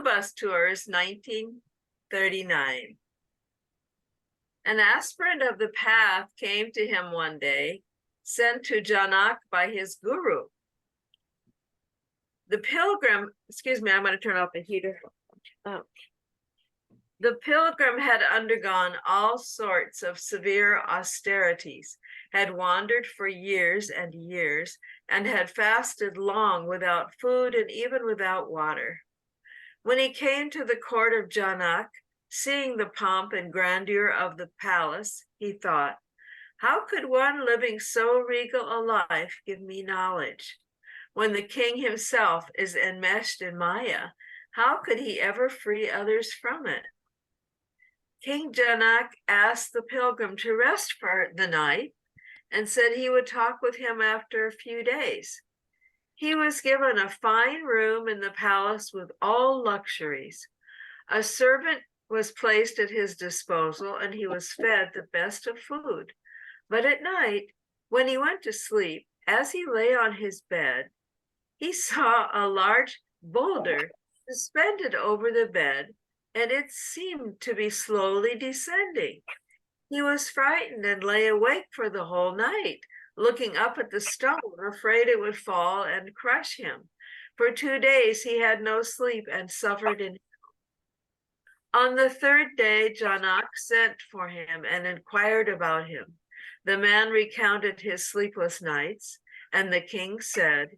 Bus Tours, 1939. An aspirant of the path came to him one day, sent to Janak by his guru. The pilgrim, excuse me, I'm going to turn off the heater. The pilgrim had undergone all sorts of severe austerities, had wandered for years and years, and had fasted long without food and even without water. When he came to the court of Janak, seeing the pomp and grandeur of the palace, he thought, how could one living so regal a life give me knowledge? When the king himself is enmeshed in Maya, how could he ever free others from it? King Janak asked the pilgrim to rest for the night and said he would talk with him after a few days. He was given a fine room in the palace with all luxuries. A servant was placed at his disposal and he was fed the best of food. But at night, when he went to sleep, as he lay on his bed, he saw a large boulder suspended over the bed, and it seemed to be slowly descending. He was frightened and lay awake for the whole night, looking up at the stone, afraid it would fall and crush him. For 2 days he had no sleep and suffered in hell. On the third day, Janak sent for him and inquired about him. The man recounted his sleepless nights, and the king said,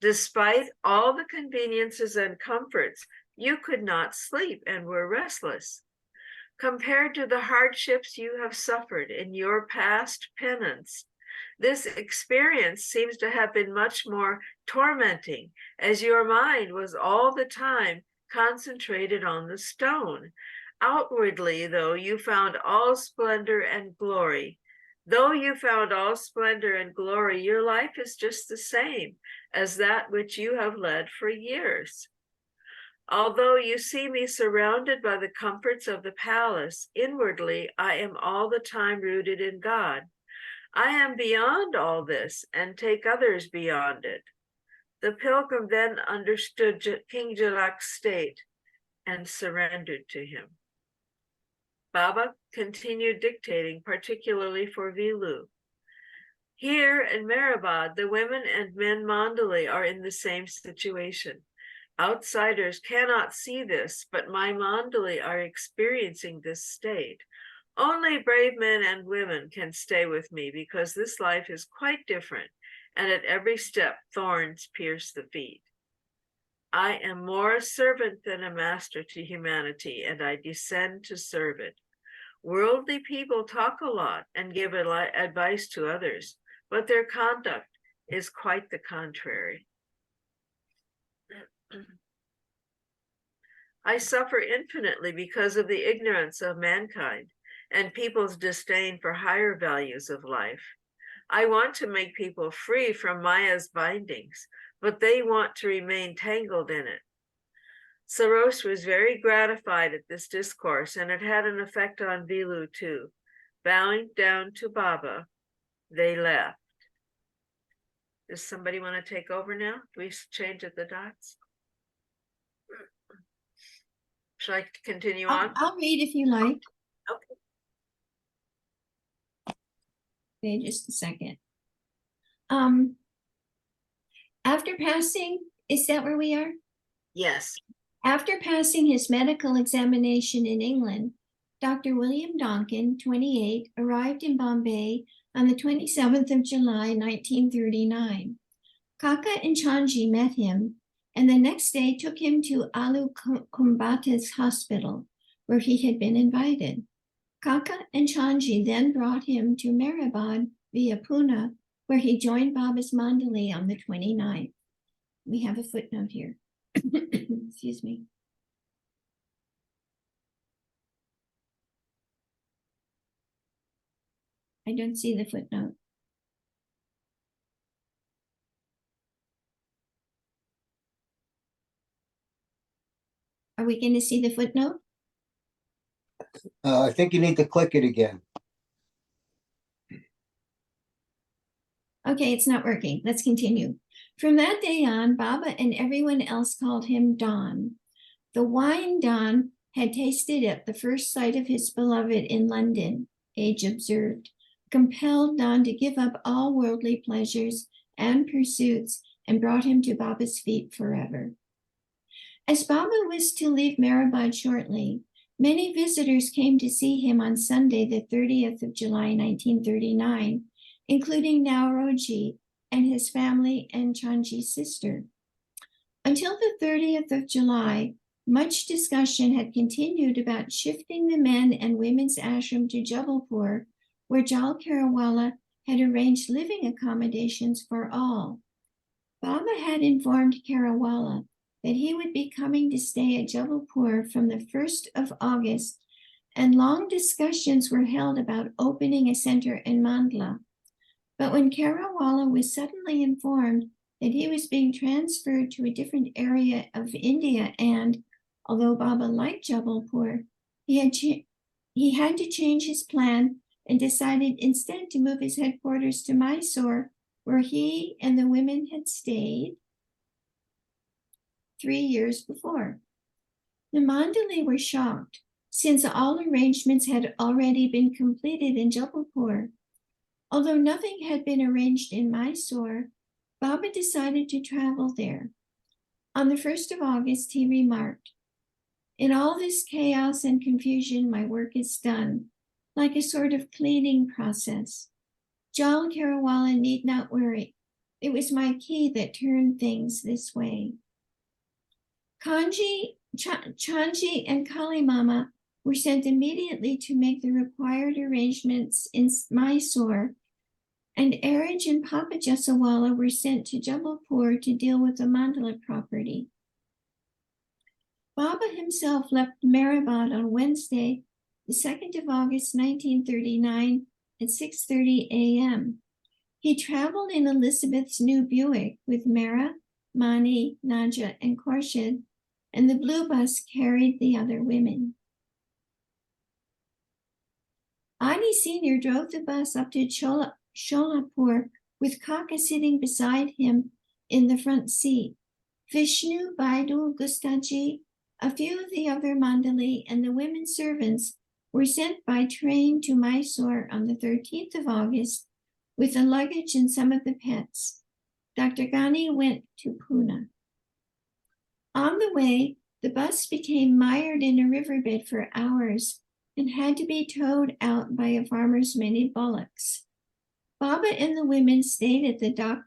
despite all the conveniences and comforts, you could not sleep and were restless. Compared to the hardships you have suffered in your past penance, this experience seems to have been much more tormenting, as your mind was all the time concentrated on the stone. Outwardly, though you found all splendor and glory, your life is just the same as that which you have led for years. Although you see me surrounded by the comforts of the palace, inwardly I am all the time rooted in God. I am beyond all this and take others beyond it. The pilgrim then understood King Janak's state and surrendered to him. Baba continued dictating, particularly for Vilu. Here in Meherabad, the women and men Mandali are in the same situation. Outsiders cannot see this, but my Mandali are experiencing this state. Only brave men and women can stay with me because this life is quite different, and at every step thorns pierce the feet. I am more a servant than a master to humanity, and I descend to serve it. Worldly people talk a lot and give advice to others, but their conduct is quite the contrary. I suffer infinitely because of the ignorance of mankind and people's disdain for higher values of life. I want to make people free from Maya's bindings, but they want to remain tangled in it. Sarosh was very gratified at this discourse, and it had an effect on Vilu too. Bowing down to Baba, they left. Does somebody want to take over now? Do we change at the dots? Shall I continue on? I'll read if you like. Okay. Okay, just a second. After passing, is that where we are? Yes. After passing his medical examination in England, Dr. William Donkin, 28, arrived in Bombay on the 27th of July, 1939. Kaka and Chanji met him, and the next day took him to Alu Kumbata's hospital, where he had been invited. Kaka and Chanji then brought him to Meherabad via Pune, where he joined Baba's Mandali on the 29th. We have a footnote here. Excuse me. I don't see the footnote. Are we going to see the footnote? I think you need to click it again. Okay, it's not working. Let's continue. From that day on, Baba and everyone else called him Don. The wine Don had tasted at the first sight of his beloved in London, Age observed, compelled Don to give up all worldly pleasures and pursuits and brought him to Baba's feet forever. As Baba was to leave Meherabad shortly, many visitors came to see him on Sunday, the 30th of July, 1939, including Nauroji and his family and Chanji's sister. Until the 30th of July, much discussion had continued about shifting the men and women's ashram to Jabalpur, where Jal Karawala had arranged living accommodations for all. Baba had informed Karawala that he would be coming to stay at Jabalpur from the 1st of August, and long discussions were held about opening a center in Mandla. But when Karawala was suddenly informed that he was being transferred to a different area of India and, although Baba liked Jabalpur, he had to change his plan and decided instead to move his headquarters to Mysore, where he and the women had stayed 3 years before. The Mandali were shocked, since all arrangements had already been completed in Jabalpur. Although nothing had been arranged in Mysore, Baba decided to travel there. On the 1st of August, he remarked, "In all this chaos and confusion, my work is done, like a sort of cleaning process. Jal Karawala need not worry. It was my key that turned things this way." Chanji and Kali Mama were sent immediately to make the required arrangements in Mysore, and Arij and Papa Jasawala were sent to Jabalpur to deal with the Mandala property. Baba himself left Meherabad on Wednesday, the 2nd of August, 1939, at 6:30 a.m. He traveled in Elizabeth's new Buick with Mera, Mani, Naja, and Khorshid, and the blue bus carried the other women. Adi Sr. drove the bus up to Sholapur with Kaka sitting beside him in the front seat. Vishnu, Baidu, Gustaji, a few of the other Mandali, and the women servants were sent by train to Mysore on the 13th of August with the luggage and some of the pets. Dr. Ghani went to Pune. On the way, the bus became mired in a riverbed for hours and had to be towed out by a farmer's many bullocks. Baba and the women stayed at the dock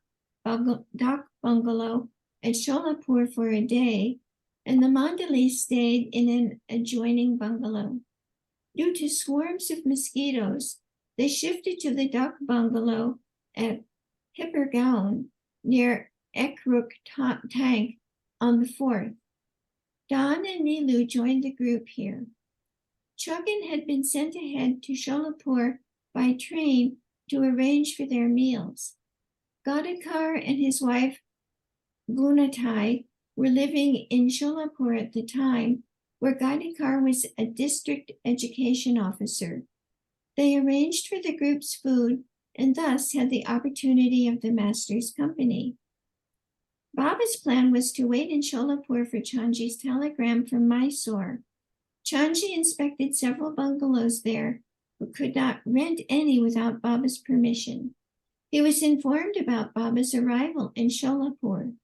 bungalow at Sholapur for a day, and the Mandalis stayed in an adjoining bungalow. Due to swarms of mosquitoes, they shifted to the dock bungalow at Hippergaon near Ekruk Tank on the 4th. Don and Nilu joined the group here. Chuggin had been sent ahead to Sholapur by train to arrange for their meals. Gadikar and his wife Gunatai were living in Sholapur at the time, where Gadikar was a district education officer. They arranged for the group's food and thus had the opportunity of the master's company. Baba's plan was to wait in Sholapur for Chanji's telegram from Mysore. Chanji inspected several bungalows there, but could not rent any without Baba's permission. He was informed about Baba's arrival in Sholapur.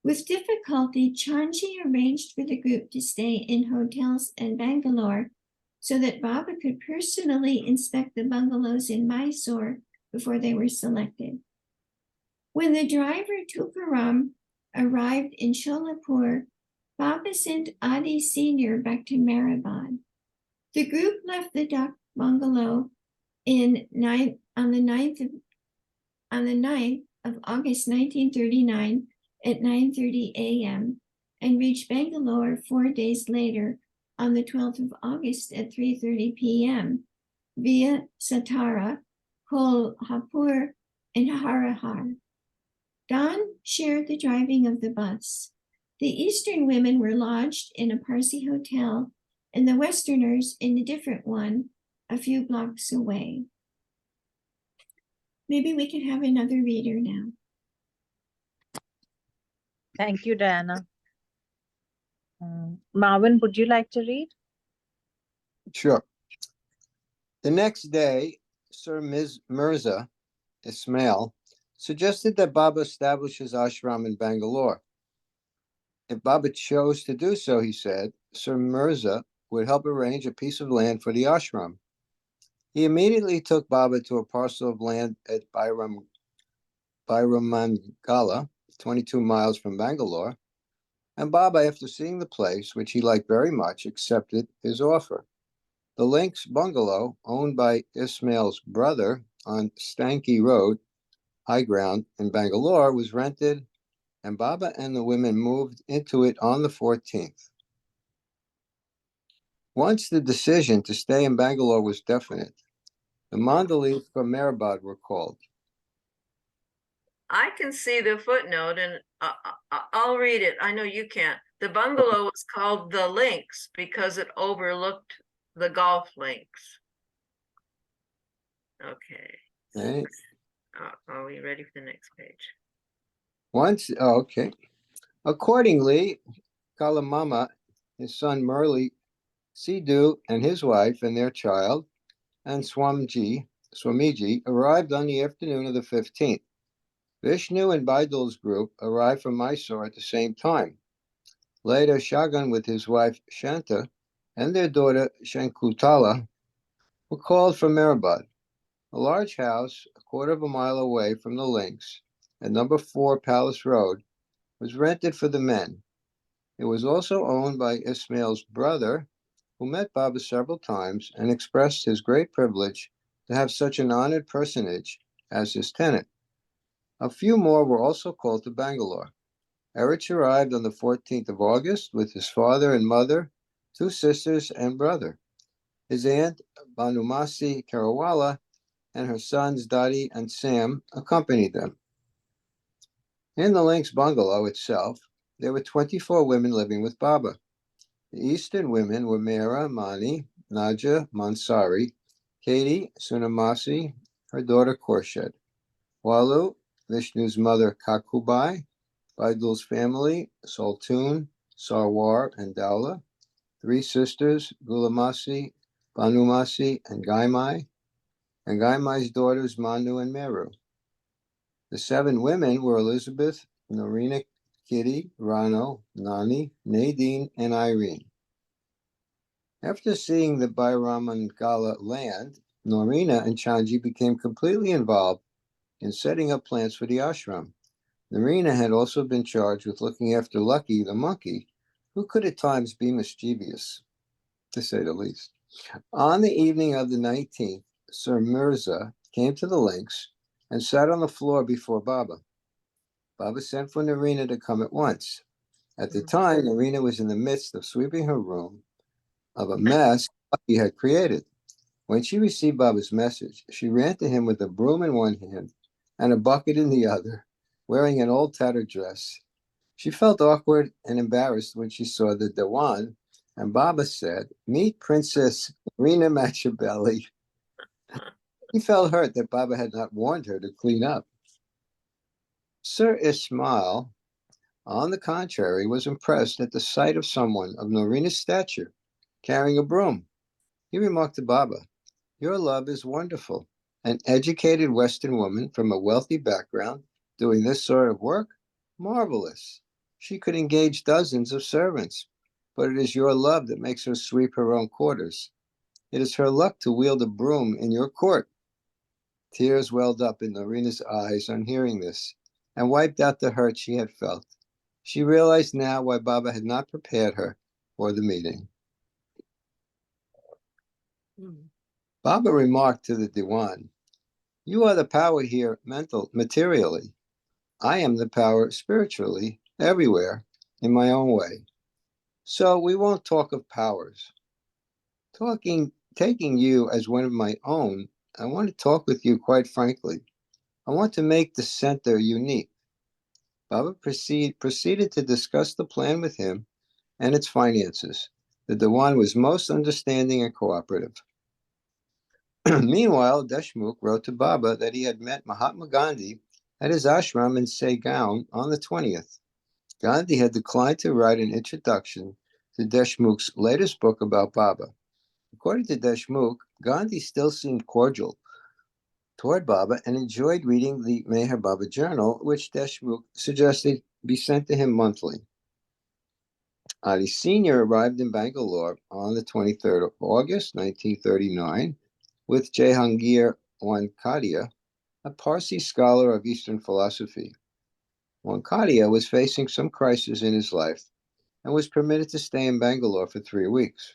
With difficulty, Chanji arranged for the group to stay in hotels in Bangalore so that Baba could personally inspect the bungalows in Mysore before they were selected. When the driver Tukaram arrived in Sholapur, Baba sent Adi Sr. back to Meherabad. The group left the dock bungalow on the 9th of August 1939 at 9:30 a.m. and reached Bangalore 4 days later on the 12th of August at 3:30 p.m. via Satara, Kolhapur, and Harihar. Don shared the driving of the bus. The Eastern women were lodged in a Parsi hotel and the Westerners in a different one a few blocks away. Maybe we could have another reader now. Thank you, Diana. Marvin, would you like to read? Sure. The next day, Mirza Ismail suggested that Baba establish his ashram in Bangalore. If Baba chose to do so, he said, Sir Mirza would help arrange a piece of land for the ashram. He immediately took Baba to a parcel of land at Bairamangala, 22 miles from Bangalore, and Baba, after seeing the place, which he liked very much, accepted his offer. The Links bungalow, owned by Ismail's brother on Stanky Road, high ground in Bangalore, was rented, and Baba and the women moved into it on the 14th. Once the decision to stay in Bangalore was definite, the Mandalis from Meherabad were called. I can see the footnote, and I'll read it. I know you can't. The bungalow was called the Links because it overlooked the golf links. Okay. Okay. Are we ready for the next page? Okay. Accordingly, Kalamama, his son Murli, Sidhu, and his wife and their child, and Swamiji arrived on the afternoon of the 15th. Vishnu and Baidul's group arrived from Mysore at the same time. Later, Shagan with his wife Shanta and their daughter Shankutala were called from Meherabad. A large house, a quarter of a mile away from the links, at number 4 Palace Road, was rented for the men. It was also owned by Ismail's brother, who met Baba several times and expressed his great privilege to have such an honored personage as his tenant. A few more were also called to Bangalore. Erich arrived on the 14th of August with his father and mother, 2 sisters and brother. His aunt, Banumasi Karawala, and her sons Dadi and Sam accompanied them. In the Links bungalow itself, there were 24 women living with Baba. The Eastern women were Mera, Mani, Naja, Mansari, Katie, Sunamasi, her daughter Khorshid, Walu, Vishnu's mother Kakubai, Baidul's family, Saltoon, Sarwar, and Daula, 3 sisters, Gulamasi, Banumasi, and Gaimai's daughters Manu and Meru. The 7 women were Elizabeth, Norina, Kitty, Rano, Nani, Nadine, and Irene. After seeing the Bairamangala land, Norina and Chanji became completely involved in setting up plans for the ashram. Norina had also been charged with looking after Lucky, the monkey, who could at times be mischievous, to say the least. On the evening of the 19th, Sir Mirza came to the links and sat on the floor before Baba. Baba sent for Narina to come at once. At the time, Narina was in the midst of sweeping her room of a mess he had created. When she received Baba's message, she ran to him with a broom in one hand and a bucket in the other, wearing an old tattered dress. She felt awkward and embarrassed when she saw the Dewan, and Baba said, "Meet Princess Narina Machabelli." He felt hurt that Baba had not warned her to clean up. Sir Ismail, on the contrary, was impressed at the sight of someone of Norina's stature carrying a broom. He remarked to Baba, "Your love is wonderful. An educated Western woman from a wealthy background doing this sort of work? Marvelous. She could engage dozens of servants, but it is your love that makes her sweep her own quarters. It is her luck to wield a broom in your court." Tears welled up in Norina's eyes on hearing this and wiped out the hurt she had felt. She realized now why Baba had not prepared her for the meeting. Baba remarked to the Diwan, "You are the power here materially. I am the power spiritually, everywhere, in my own way. So we won't talk of powers. Taking you as one of my own, I want to talk with you quite frankly. I want to make the center unique." Baba proceeded to discuss the plan with him and its finances. The Dewan was most understanding and cooperative. Meanwhile, Deshmukh wrote to Baba that he had met Mahatma Gandhi at his ashram in Saigon on the 20th. Gandhi had declined to write an introduction to Deshmukh's latest book about Baba. According to Deshmukh, Gandhi still seemed cordial toward Baba and enjoyed reading the Meher Baba journal, which Deshmukh suggested be sent to him monthly. Ali Sr. arrived in Bangalore on the 23rd of August, 1939, with Jehangir Wankadia, a Parsi scholar of Eastern philosophy. Wankadia was facing some crisis in his life and was permitted to stay in Bangalore for 3 weeks.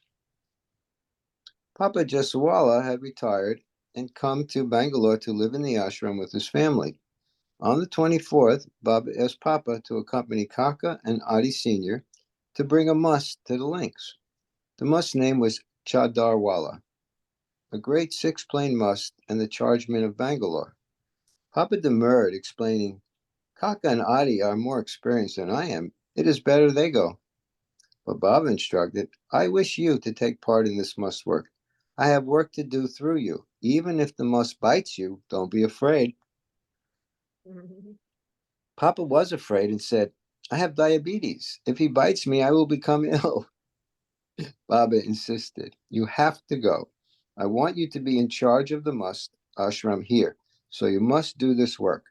Papa Jeswala had retired and come to Bangalore to live in the ashram with his family. On the 24th, Baba asked Papa to accompany Kaka and Adi Sr. to bring a must to the links. The must's name was Chadarwala, a great 6-plane must and the chargeman of Bangalore. Papa demurred, explaining, Kaka and Adi are more experienced than I am. It is better they go. But Baba instructed, I wish you to take part in this must work. I have work to do through you. Even if the must bites you, don't be afraid. Papa was afraid and said, I have diabetes. If he bites me, I will become ill. Baba insisted, you have to go. I want you to be in charge of the must ashram here, so you must do this work.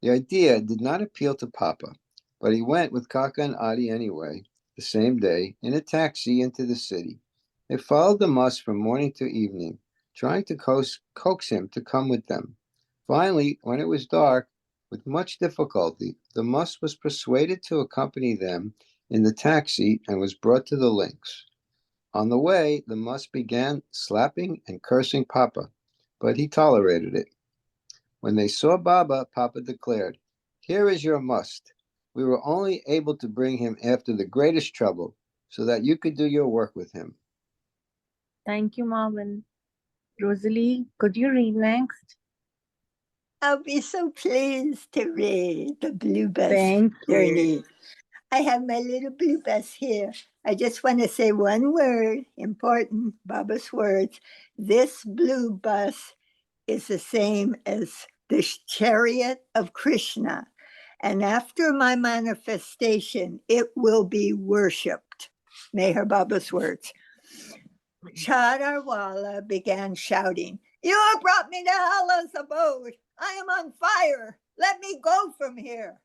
The idea did not appeal to Papa, but he went with Kaka and Adi anyway, the same day, in a taxi into the city. They followed the must from morning to evening, trying to coax him to come with them. Finally, when it was dark, with much difficulty, the must was persuaded to accompany them in the taxi and was brought to the links. On the way, the must began slapping and cursing Papa, but he tolerated it. When they saw Baba, Papa declared, Here is your must. We were only able to bring him after the greatest trouble, so that you could do your work with him. Thank you, Marvin. Rosalie, could you read next? I'll be so pleased to read the Blue Bus Thank Journey. you. I have my little blue bus here. I just want to say one word, important, Baba's words. This blue bus is the same as the chariot of Krishna. And after my manifestation, it will be worshipped. Meher Baba's words. Chadarwala began shouting, You have brought me to Allah's abode. I am on fire. Let me go from here.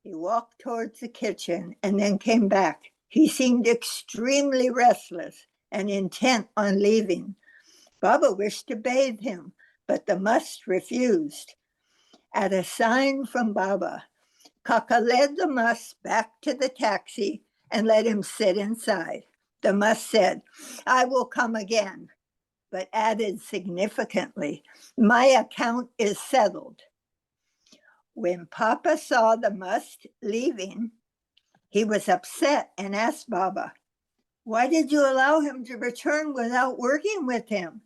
He walked towards the kitchen and then came back. He seemed extremely restless and intent on leaving. Baba wished to bathe him, but the must refused. At a sign from Baba, Kaka led the must back to the taxi and let him sit inside. The must said, I will come again, but added significantly, my account is settled. When Papa saw the must leaving, he was upset and asked Baba, Why did you allow him to return without working with him?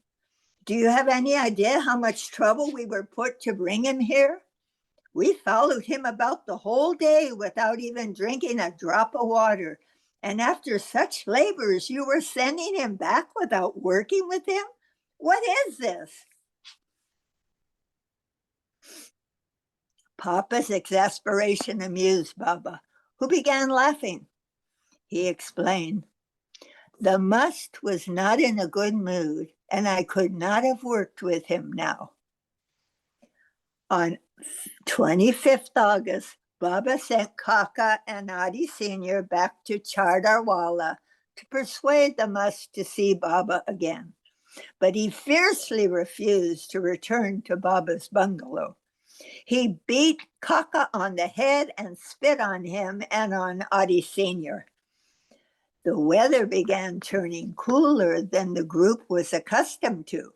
Do you have any idea how much trouble we were put to bring him here? We followed him about the whole day without even drinking a drop of water. And after such labors, you were sending him back without working with him? What is this? Papa's exasperation amused Baba, who began laughing. He explained, The must was not in a good mood, and I could not have worked with him now. On 25th August, Baba sent Kaka and Adi Sr. back to Chadarwala to persuade the must to see Baba again. But he fiercely refused to return to Baba's bungalow. He beat Kaka on the head and spit on him and on Adi Sr. The weather began turning cooler than the group was accustomed to,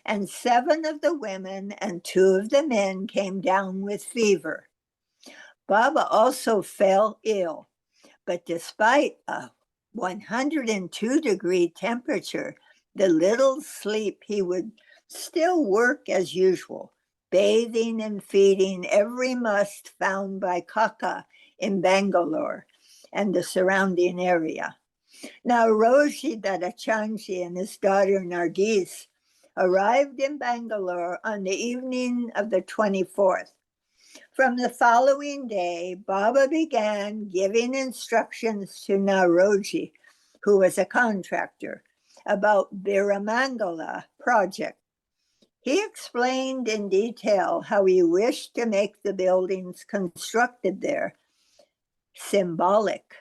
and 7 of the women and 2 of the men came down with fever. Baba also fell ill, but despite a 102-degree temperature, the little sleep, he would still work as usual, bathing and feeding every must found by Kaka in Bangalore and the surrounding area. Now Roshi Dadachanji and his daughter Nargis arrived in Bangalore on the evening of the 24th. From the following day, Baba began giving instructions to Nauroji, who was a contractor, about Biramangala project. He explained in detail how he wished to make the buildings constructed there symbolic,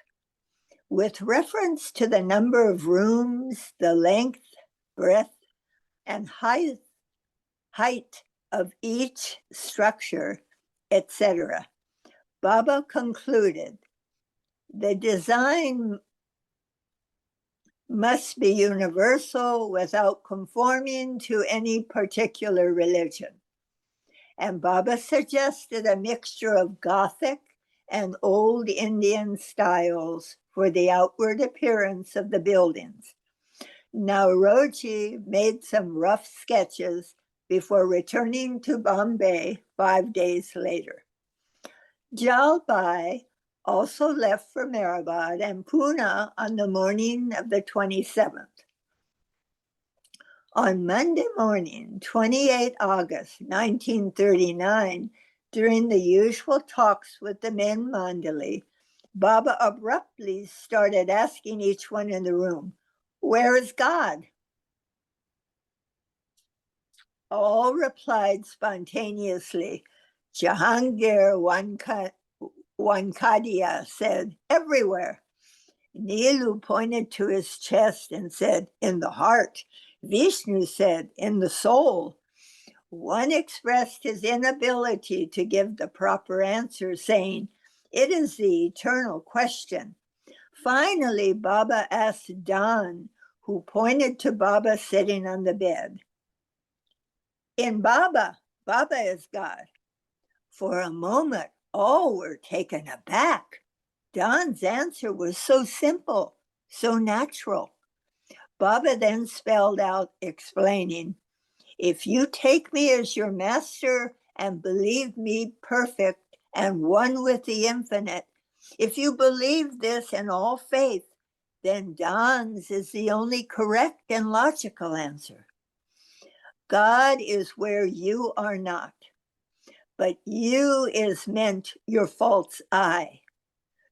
with reference to the number of rooms, the length, breadth, and height of each structure, etc. Baba concluded the design must be universal without conforming to any particular religion. And Baba suggested a mixture of Gothic and old Indian styles for the outward appearance of the buildings. Nauroji made some rough sketches before returning to Bombay 5 days later. Jalbai also left for Meherabad and Pune on the morning of the 27th. On Monday morning, 28 August 1939, during the usual talks with the men Mandali, Baba abruptly started asking each one in the room, "Where is God?" All replied spontaneously. Jahangir Wankadia said, "Everywhere." Nilu pointed to his chest and said, "In the heart." Vishnu said, "In the soul." One expressed his inability to give the proper answer, saying, "It is the eternal question." Finally, Baba asked Dan, who pointed to Baba sitting on the bed, "In Baba, Baba is God." For a moment, all were taken aback. Don's answer was so simple, so natural. Baba then spelled out, explaining, "If you take me as your master and believe me perfect and one with the infinite, if you believe this in all faith, then Don's is the only correct and logical answer. God is where you are not, but you is meant your false I,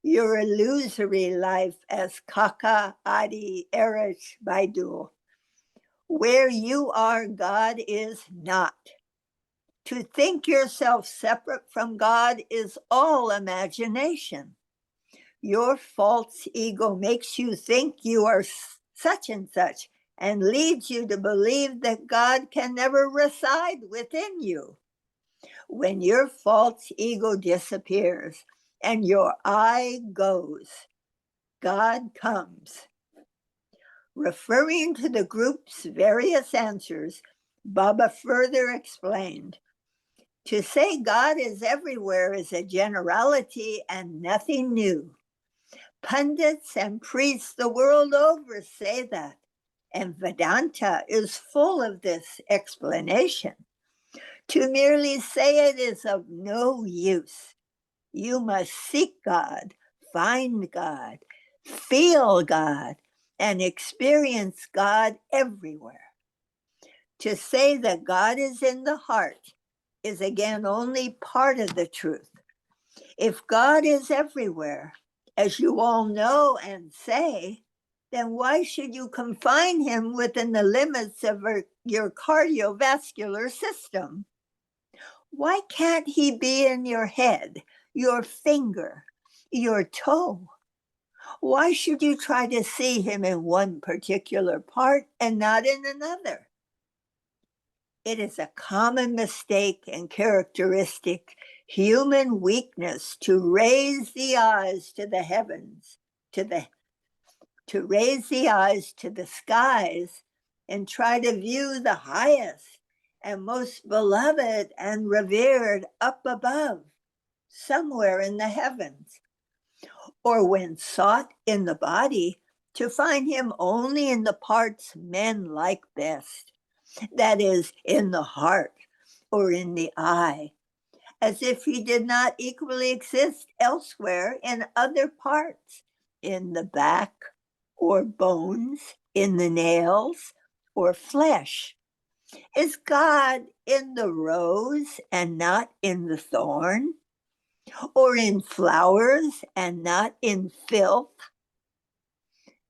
your illusory life as Kaka, Adi, Erish, Baidu. Where you are, God is not. To think yourself separate from God is all imagination. Your false ego makes you think you are such and such and leads you to believe that God can never reside within you. When your false ego disappears and your I goes, God comes." Referring to the group's various answers, Baba further explained, "To say God is everywhere is a generality and nothing new. Pundits and priests the world over say that, and Vedanta is full of this explanation. To merely say it is of no use. You must seek God, find God, feel God, and experience God everywhere. To say that God is in the heart is again only part of the truth. If God is everywhere, as you all know and say, then why should you confine him within the limits of your cardiovascular system? Why can't he be in your head, your finger, your toe? Why should you try to see him in one particular part and not in another? It is a common mistake and characteristic human weakness to raise the eyes to the heavens, to raise the eyes to the skies and try to view the highest and most beloved and revered up above, somewhere in the heavens. Or when sought in the body, to find him only in the parts men like best, that is, in the heart or in the eye, as if he did not equally exist elsewhere in other parts, in the back or bones, in the nails or flesh. Is God in the rose and not in the thorn? Or in flowers and not in filth?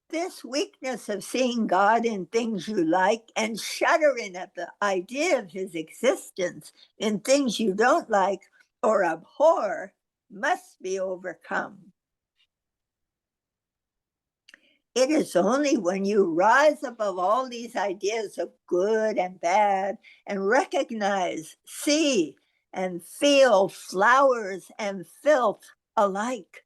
This weakness of seeing God in things you like and shuddering at the idea of his existence in things you don't like or abhor must be overcome. It is only when you rise above all these ideas of good and bad and recognize, see, and feel flowers and filth alike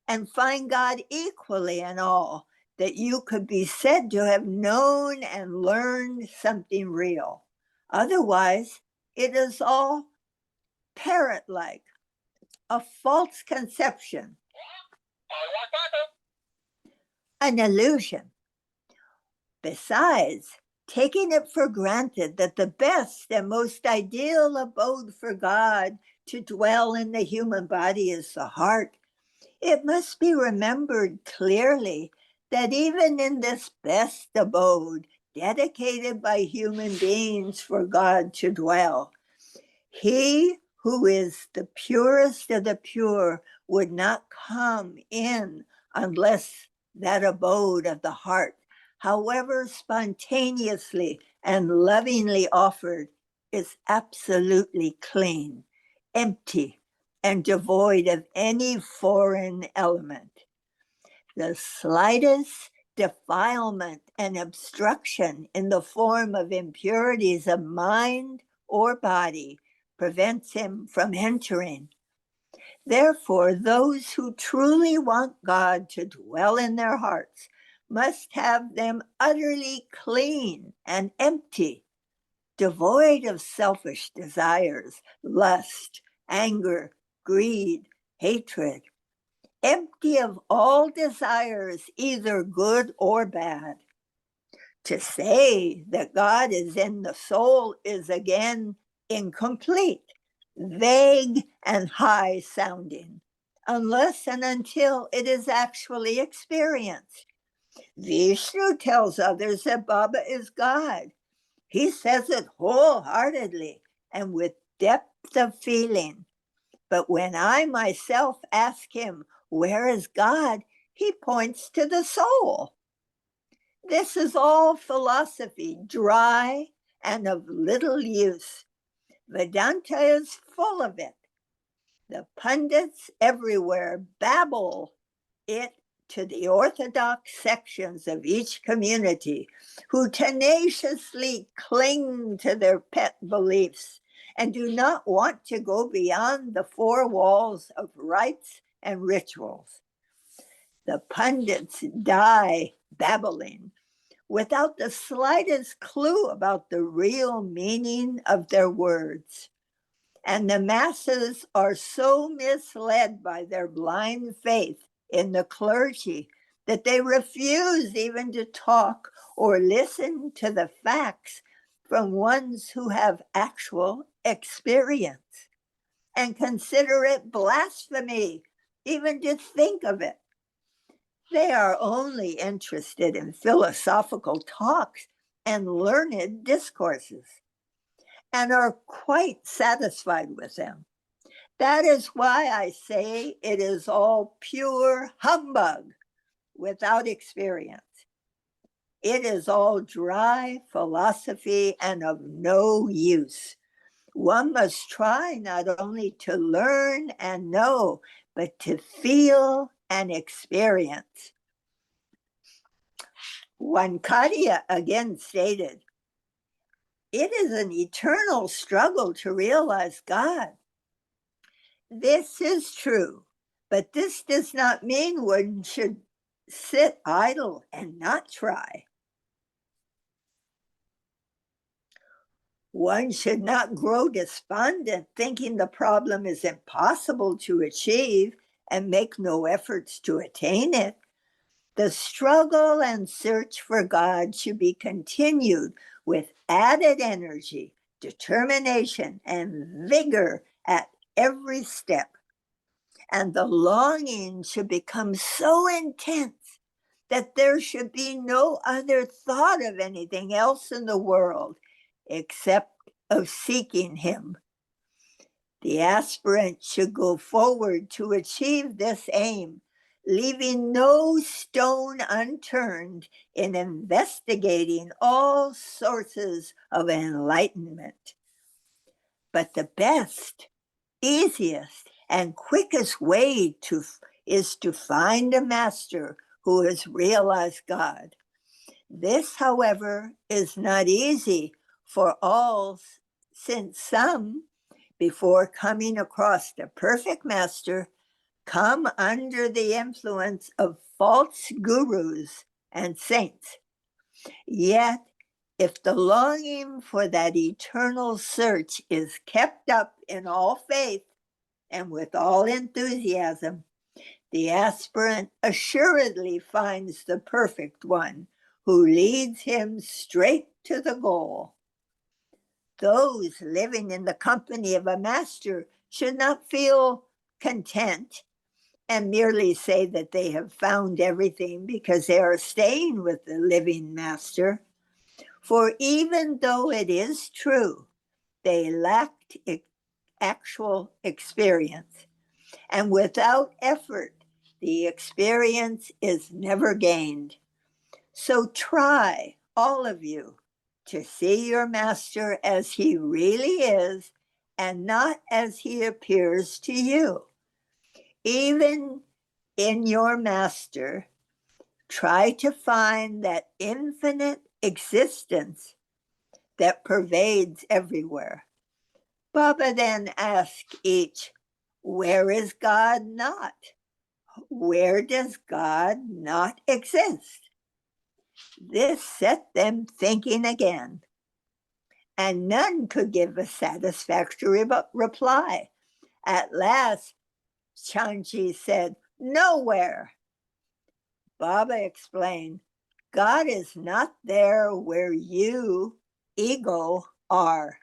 and find God equally in all that you could be said to have known and learned something real. Otherwise, it is all parrot-like, a false conception, an illusion. Besides, taking it for granted that the best and most ideal abode for God to dwell in the human body is the heart, it must be remembered clearly that even in this best abode, dedicated by human beings for God to dwell, he who is the purest of the pure would not come in unless that abode of the heart, however spontaneously and lovingly offered, is absolutely clean, empty, and devoid of any foreign element. The slightest defilement and obstruction in the form of impurities of mind or body prevents him from entering. Therefore, those who truly want God to dwell in their hearts must have them utterly clean and empty, devoid of selfish desires, lust, anger, greed, hatred, empty of all desires, either good or bad. To say that God is in the soul is again incomplete, vague, and high sounding, unless and until it is actually experienced. Vishnu tells others that Baba is God. He says it wholeheartedly and with depth of feeling. But when I myself ask him, where is God? He points to the soul. This is all philosophy, dry and of little use. Vedanta is full of it. The pundits everywhere babble it to the orthodox sections of each community who tenaciously cling to their pet beliefs and do not want to go beyond the four walls of rites and rituals. The pundits die babbling without the slightest clue about the real meaning of their words. And the masses are so misled by their blind faith in the clergy that they refuse even to talk or listen to the facts from ones who have actual experience and consider it blasphemy even to think of it. They are only interested in philosophical talks and learned discourses and are quite satisfied with them. That is why I say it is all pure humbug without experience. It is all dry philosophy and of no use. One must try not only to learn and know, but to feel and experience. Wankadia again stated, it is an eternal struggle to realize God. This is true, but this does not mean one should sit idle and not try. One should not grow despondent thinking the problem is impossible to achieve and make no efforts to attain it. The struggle and search for God should be continued with added energy, determination, and vigor at every step. And the longing should become so intense that there should be no other thought of anything else in the world, except of seeking him. The aspirant should go forward to achieve this aim, leaving no stone unturned in investigating all sources of enlightenment. But the best, easiest, and quickest way is to find a master who has realized God. This, however, is not easy for all, since some, before coming across the perfect master, come under the influence of false gurus and saints. Yet, if the longing for that eternal search is kept up in all faith and with all enthusiasm, the aspirant assuredly finds the perfect one who leads him straight to the goal. Those living in the company of a master should not feel content and merely say that they have found everything because they are staying with the living master. For even though it is true, they lacked actual experience. And without effort, the experience is never gained. So try, all of you, to see your master as he really is and not as he appears to you. Even in your master, try to find that infinite existence that pervades everywhere. Baba then asked each, where is God not? Where does God not exist? This set them thinking again, and none could give a satisfactory reply. At last, Chanji said, nowhere. Baba explained, God is not there where you, ego, are.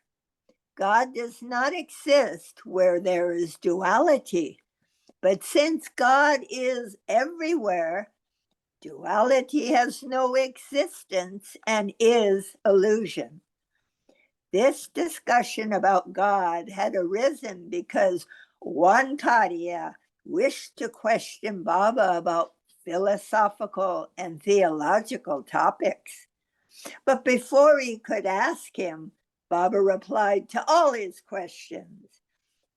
God does not exist where there is duality. But since God is everywhere, duality has no existence and is illusion. This discussion about God had arisen because one Kadiya wished to question Baba about philosophical and theological topics. But before he could ask him, Baba replied to all his questions.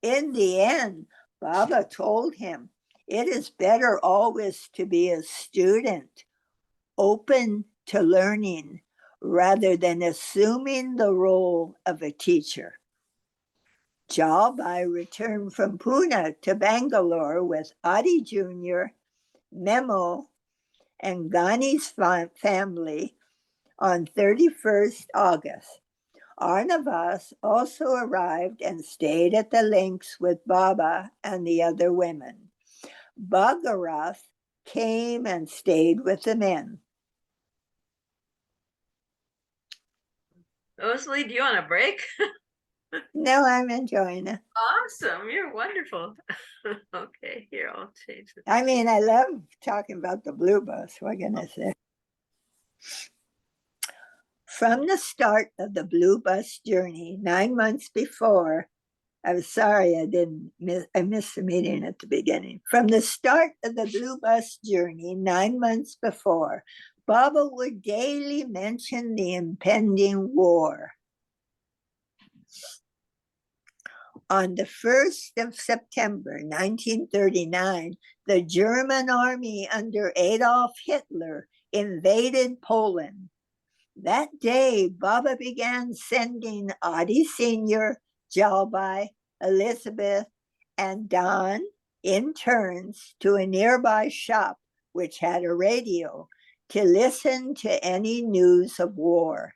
In the end, Baba told him, it is better always to be a student, open to learning, rather than assuming the role of a teacher. Jalbai returned from Pune to Bangalore with Adi Jr., Memo, and Ghani's family on 31st August. Arnavas also arrived and stayed at the links with Baba and the other women. Bhagarath came and stayed with the men. Rosalie, do you want a break? No, I'm enjoying it. Awesome. You're wonderful. Okay, here, I'll change it. I mean, I love talking about the blue bus. What can I say? From the start of the blue bus journey 9 months before, I'm sorry I missed the meeting at the beginning. From the start of the blue bus journey 9 months before, Baba would daily mention the impending war. On the 1st of September 1939, the German army under Adolf Hitler invaded Poland. That day, Baba began sending Adi Sr., Jalbai, Elizabeth, and Don in turns to a nearby shop which had a radio to listen to any news of war.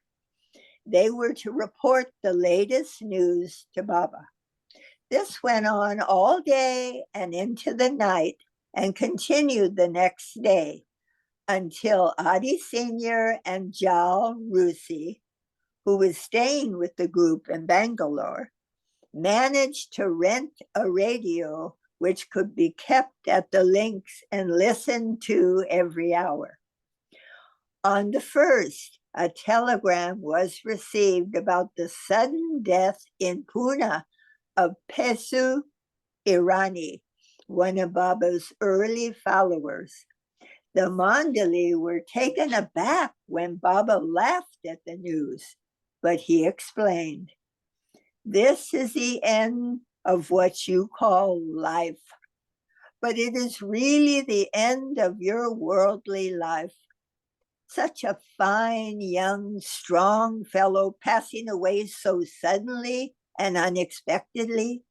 They were to report the latest news to Baba. This went on all day and into the night and continued the next day until Adi Sr. and Jal Rusi, who was staying with the group in Bangalore, managed to rent a radio which could be kept at the links and listened to every hour. On the 1st, a telegram was received about the sudden death in Pune of Pesu Irani, one of Baba's early followers. The Mandali were taken aback when Baba laughed at the news, but he explained, "This is the end of what you call life, but it is really the end of your worldly life. Such a fine, young, strong fellow passing away so suddenly and unexpectedly.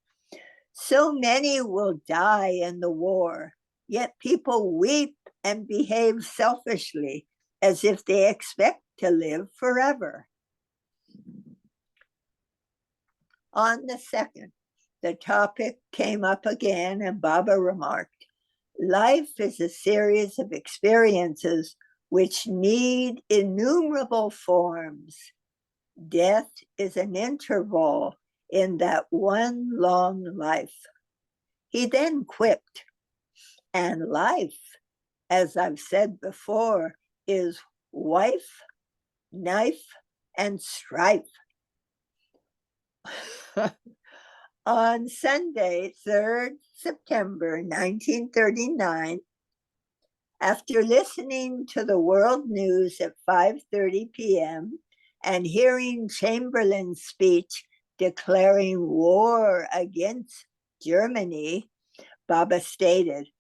So many will die in the war, yet people weep and behave selfishly as if they expect to live forever." On the 2nd, the topic came up again, and Baba remarked, "Life is a series of experiences which need innumerable forms. Death is an interval in that one long life." He then quipped, "And life, as I've said before, is wife, knife, and strife." On Sunday, 3rd September 1939, after listening to the world news at 5:30 p.m. and hearing Chamberlain's speech declaring war against Germany, Baba stated,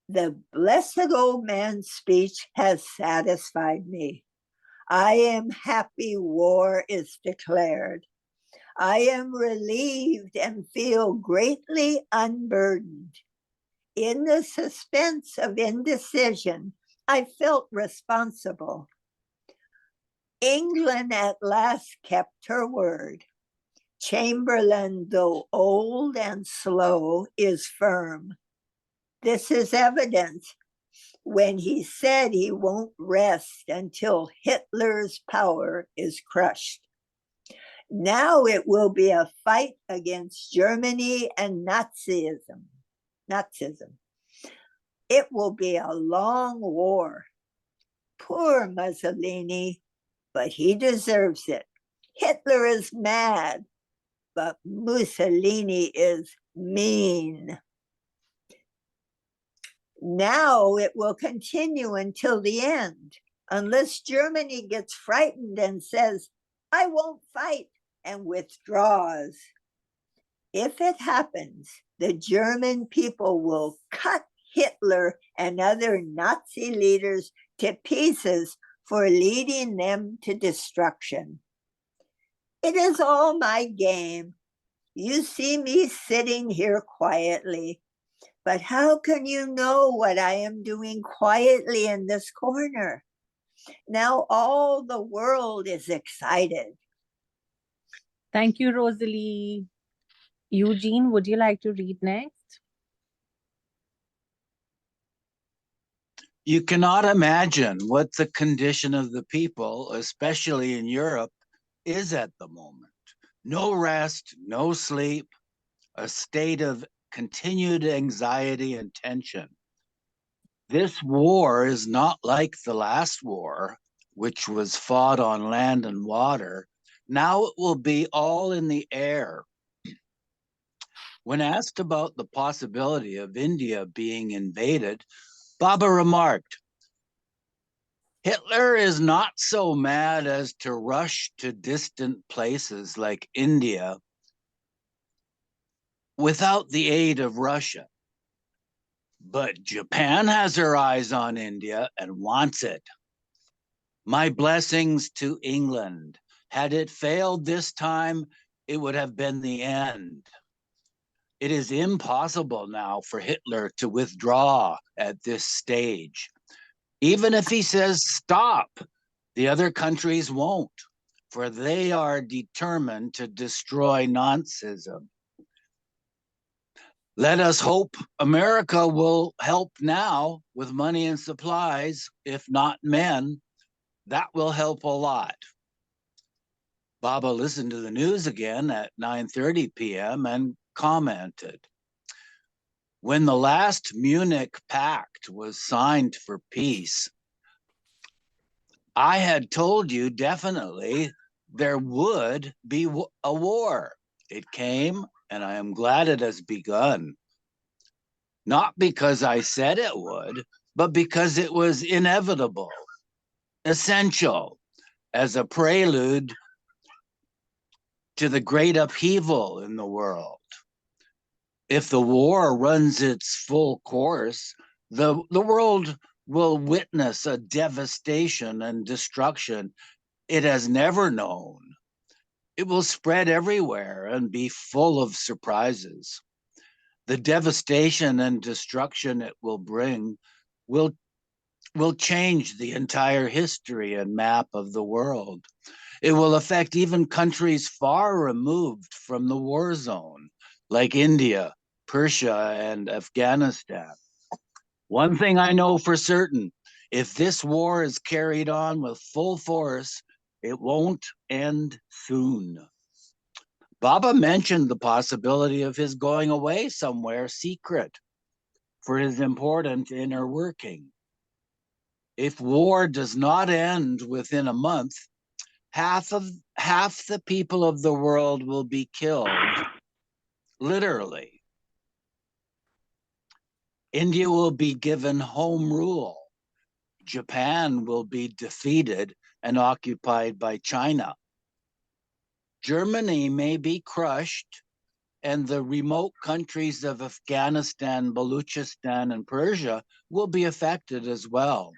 "The blessed old man's speech has satisfied me. I am happy war is declared. I am relieved and feel greatly unburdened. In the suspense of indecision, I felt responsible. England at last kept her word. Chamberlain, though old and slow, is firm. This is evident when he said he won't rest until Hitler's power is crushed. Now it will be a fight against Germany and Nazism. It will be a long war. Poor Mussolini, but he deserves it. Hitler is mad, but Mussolini is mean. Now it will continue until the end, unless Germany gets frightened and says, 'I won't fight,' and withdraws. If it happens, the German people will cut Hitler and other Nazi leaders to pieces for leading them to destruction. It is all my game. You see me sitting here quietly, but how can you know what I am doing quietly in this corner? Now all the world is excited." Thank you, Rosalie. Eugene, would you like to read next? You cannot imagine what the condition of the people, especially in Europe, is at the moment. No rest, no sleep, a state of continued anxiety and tension. This war is not like the last war, which was fought on land and water. Now it will be all in the air. When asked about the possibility of India being invaded, Baba remarked, "Hitler is not so mad as to rush to distant places like India without the aid of Russia. But Japan has her eyes on India and wants it. My blessings to England. Had it failed this time, it would have been the end. It is impossible now for Hitler to withdraw at this stage. Even if he says stop, the other countries won't, for they are determined to destroy Nazism. Let us hope America will help now with money and supplies, if not men. That will help a lot." Baba listened to the news again at 9:30 p.m. and commented, "When the last Munich Pact was signed for peace, I had told you definitely there would be a war. It came, and I am glad it has begun. Not because I said it would, but because it was inevitable, essential, as a prelude to the great upheaval in the world. If the war runs its full course, the world will witness a devastation and destruction it has never known. It will spread everywhere and be full of surprises. The devastation and destruction it will bring will change the entire history and map of the world. It will affect even countries far removed from the war zone, like India, Persia, and Afghanistan. One thing I know for certain, if this war is carried on with full force, it won't end soon. Baba mentioned the possibility of his going away somewhere secret for his important inner working. If war does not end within a month, half the people of the world will be killed, literally. India will be given home rule. Japan will be defeated and occupied by China. Germany may be crushed, and the remote countries of Afghanistan, Baluchistan, and Persia will be affected as well.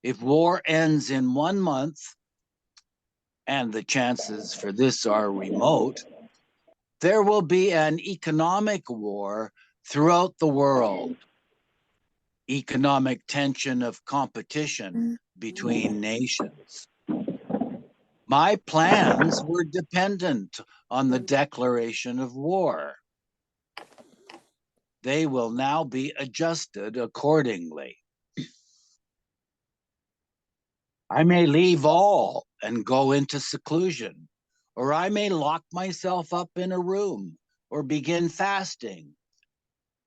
If war ends in 1 month, and the chances for this are remote, there will be an economic war throughout the world. Economic tension of competition between nations. My plans were dependent on the declaration of war. They will now be adjusted accordingly. I may leave all and go into seclusion, or I may lock myself up in a room or begin fasting.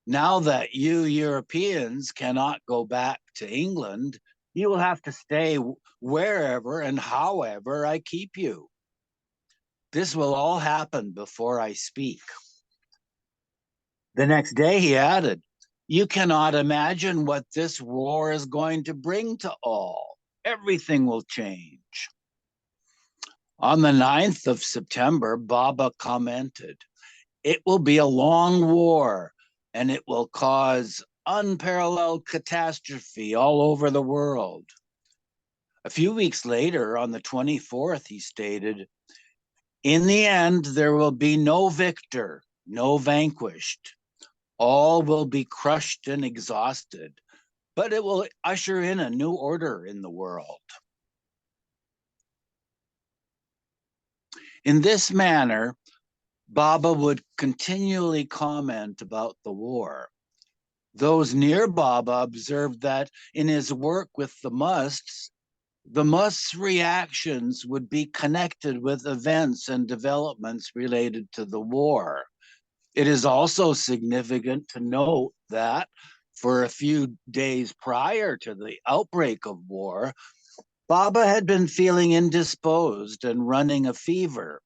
Now that you Europeans cannot go back to England, you will have to stay wherever and however I keep you. This will all happen before I speak. The next day he added, you cannot imagine what this war is going to bring to all. Everything will change. On the 9th of September, Baba commented, it will be a long war and it will cause unparalleled catastrophe all over the world. A few weeks later, on the 24th, he stated, in the end, there will be no victor, no vanquished. All will be crushed and exhausted, but it will usher in a new order in the world. In this manner, Baba would continually comment about the war. Those near Baba observed that in his work with the musts reactions would be connected with events and developments related to the war. It is also significant to note that for a few days prior to the outbreak of war, Baba had been feeling indisposed and running a fever.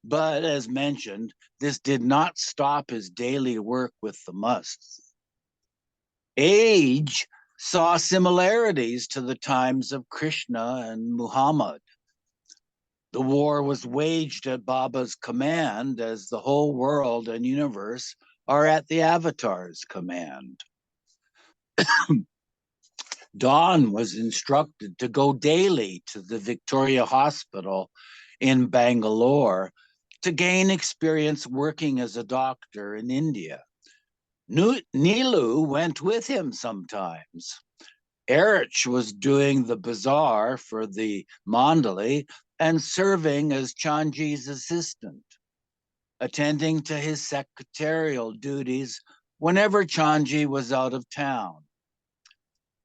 But as mentioned, this did not stop his daily work with the musts. Age saw similarities to the times of Krishna and Muhammad. The war was waged at Baba's command as the whole world and universe are at the Avatar's command. Dawn was instructed to go daily to the Victoria Hospital in Bangalore to gain experience working as a doctor in India. Nilu went with him sometimes. Erich was doing the bazaar for the Mandali and serving as Chanji's assistant, attending to his secretarial duties whenever Chanji was out of town.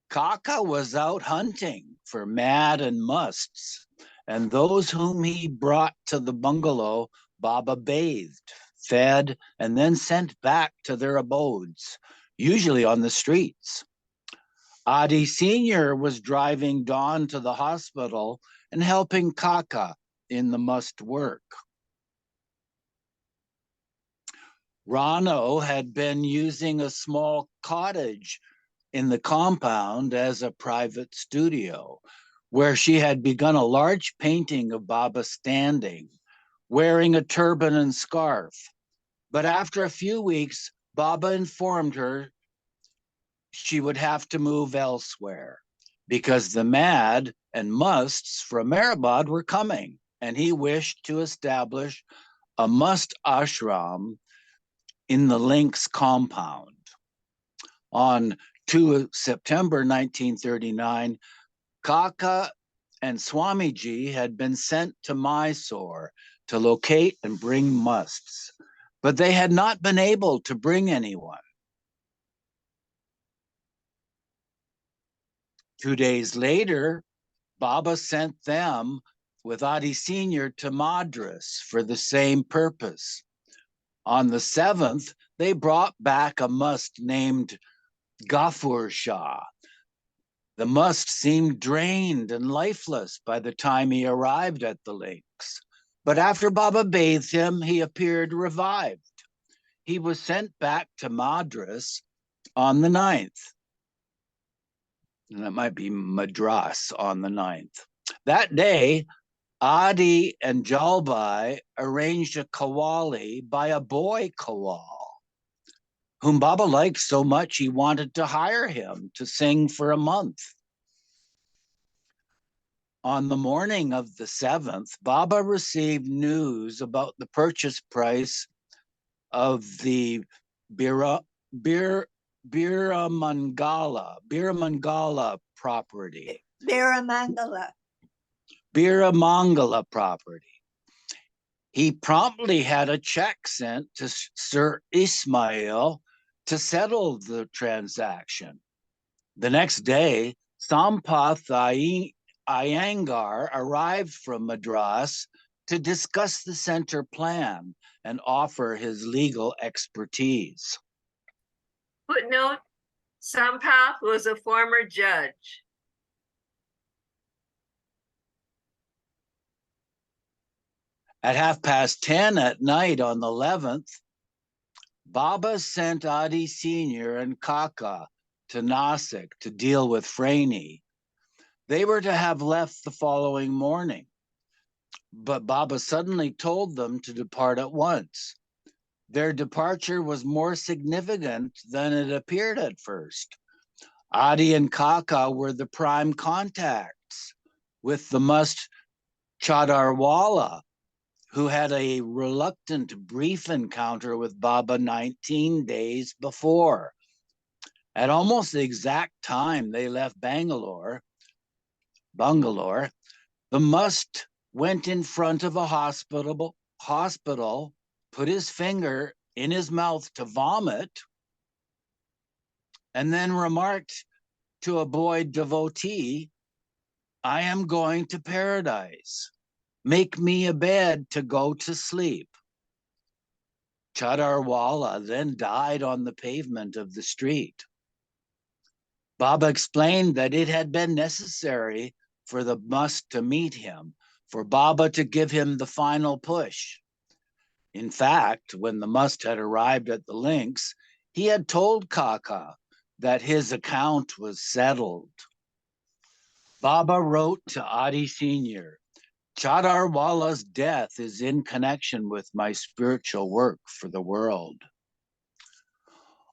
Kaka was out hunting for mad and musts, and those whom he brought to the bungalow, Baba bathed, fed, and then sent back to their abodes, usually on the streets. Adi Sr. was driving Dawn to the hospital and helping Kaka in the must work. Rano had been using a small cottage in the compound as a private studio, where she had begun a large painting of Baba standing, wearing a turban and scarf. But after a few weeks, Baba informed her she would have to move elsewhere because the mad and musts from Meherabad were coming, and he wished to establish a must ashram in the Links compound. On 2 September 1939, Kaka and Swamiji had been sent to Mysore to locate and bring musts, but they had not been able to bring anyone. 2 days later, Baba sent them with Adi Sr. to Madras for the same purpose. On the 7th, they brought back a must named Gafur Shah. The must seemed drained and lifeless by the time he arrived at the Links. But after Baba bathed him, he appeared revived. He was sent back to Madras on the 9th. And that might be Madras on the 9th. That day, Adi and Jalbai arranged a qawwali by a boy qawwal, whom Baba liked so much he wanted to hire him to sing for a month. On the morning of the 7th, Baba received news about the purchase price of the Biramangala property. Biramangala property. He promptly had a check sent to Sir Ismail to settle the transaction. The next day, Sampath Iyengar arrived from Madras to discuss the center plan and offer his legal expertise. Footnote: Sampath was a former judge. At 10:30 at night on the 11th, Baba sent Adi Sr. and Kaka to Nasik to deal with Fraini. They were to have left the following morning, but Baba suddenly told them to depart at once. Their departure was more significant than it appeared at first. Adi and Kaka were the prime contacts with the must Chadarwala, who had a reluctant brief encounter with Baba 19 days before. At almost the exact time they left Bangalore, the must went in front of a hospital, put his finger in his mouth to vomit, and then remarked to a boy devotee, "I am going to paradise. Make me a bed to go to sleep." Chadarwala then died on the pavement of the street. Baba explained that it had been necessary for the must to meet him, for Baba to give him the final push. In fact, when the must had arrived at the Links, he had told Kaka that his account was settled. Baba wrote to Adi Sr., "Chadarwala's death is in connection with my spiritual work for the world."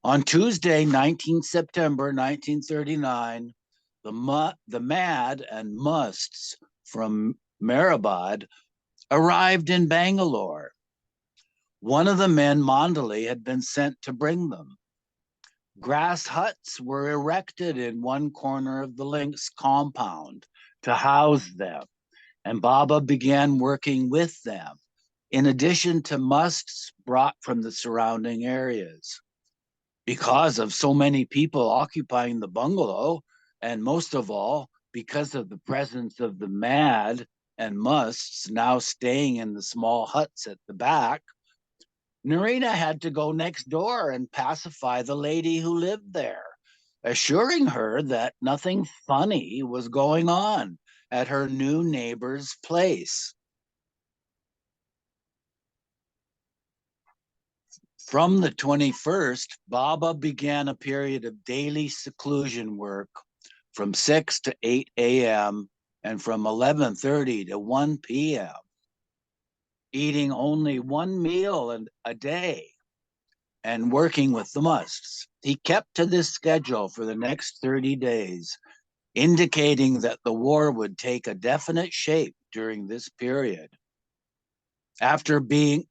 On Tuesday, 19 September 1939, the mad and musts from Meherabad arrived in Bangalore. One of the men, Mandali, had been sent to bring them. Grass huts were erected in one corner of the Links compound to house them, and Baba began working with them, in addition to musts brought from the surrounding areas. Because of so many people occupying the bungalow, and most of all, because of the presence of the mad and musts now staying in the small huts at the back, Narina had to go next door and pacify the lady who lived there, assuring her that nothing funny was going on at her new neighbor's place. From the 21st, Baba began a period of daily seclusion work from 6 to 8 a.m. and from 11:30 to 1 p.m., eating only one meal a day and working with the musts. He kept to this schedule for the next 30 days, indicating that the war would take a definite shape during this period. After being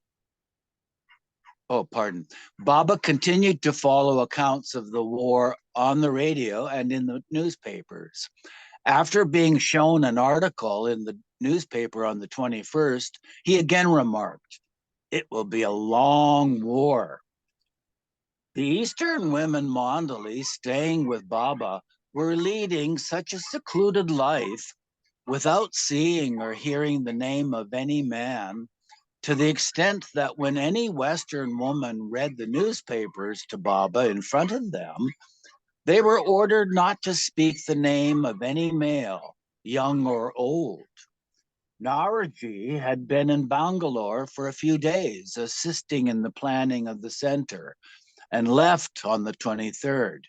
Baba continued to follow accounts of the war on the radio and in the newspapers. After being shown an article in the newspaper on the 21st, he again remarked, "It will be a long war." The Eastern women Mandali staying with Baba were leading such a secluded life without seeing or hearing the name of any man, to the extent that when any Western woman read the newspapers to Baba in front of them, they were ordered not to speak the name of any male, young or old. Naraji had been in Bangalore for a few days, assisting in the planning of the center, and left on the 23rd.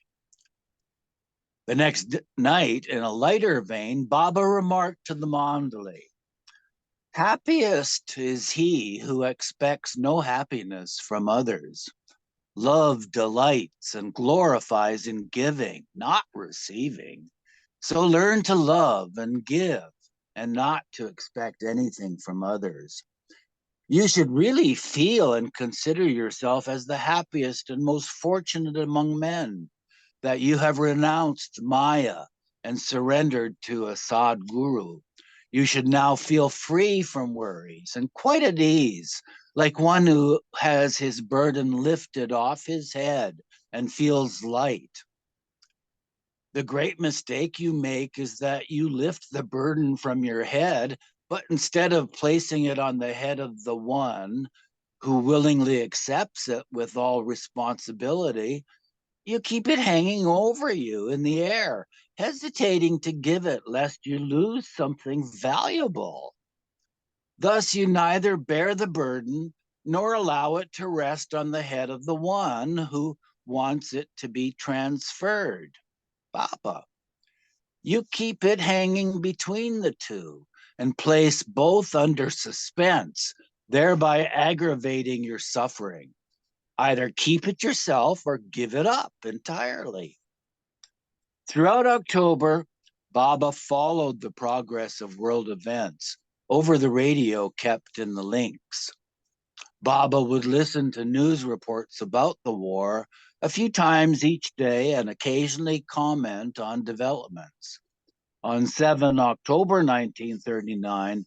The next night, in a lighter vein, Baba remarked to the Mandali, "Happiest is he who expects no happiness from others. Love delights and glorifies in giving, not receiving. So learn to love and give, and not to expect anything from others. You should really feel and consider yourself as the happiest and most fortunate among men, that you have renounced Maya and surrendered to a Sadguru. You should now feel free from worries and quite at ease, like one who has his burden lifted off his head and feels light. The great mistake you make is that you lift the burden from your head, but instead of placing it on the head of the one who willingly accepts it with all responsibility, you keep it hanging over you in the air, hesitating to give it lest you lose something valuable. Thus, you neither bear the burden nor allow it to rest on the head of the one who wants it to be transferred, Baba. You keep it hanging between the two and place both under suspense, thereby aggravating your suffering. Either keep it yourself or give it up entirely." Throughout October, Baba followed the progress of world events over the radio kept in the links. Baba would listen to news reports about the war a few times each day and occasionally comment on developments. On 7 October 1939,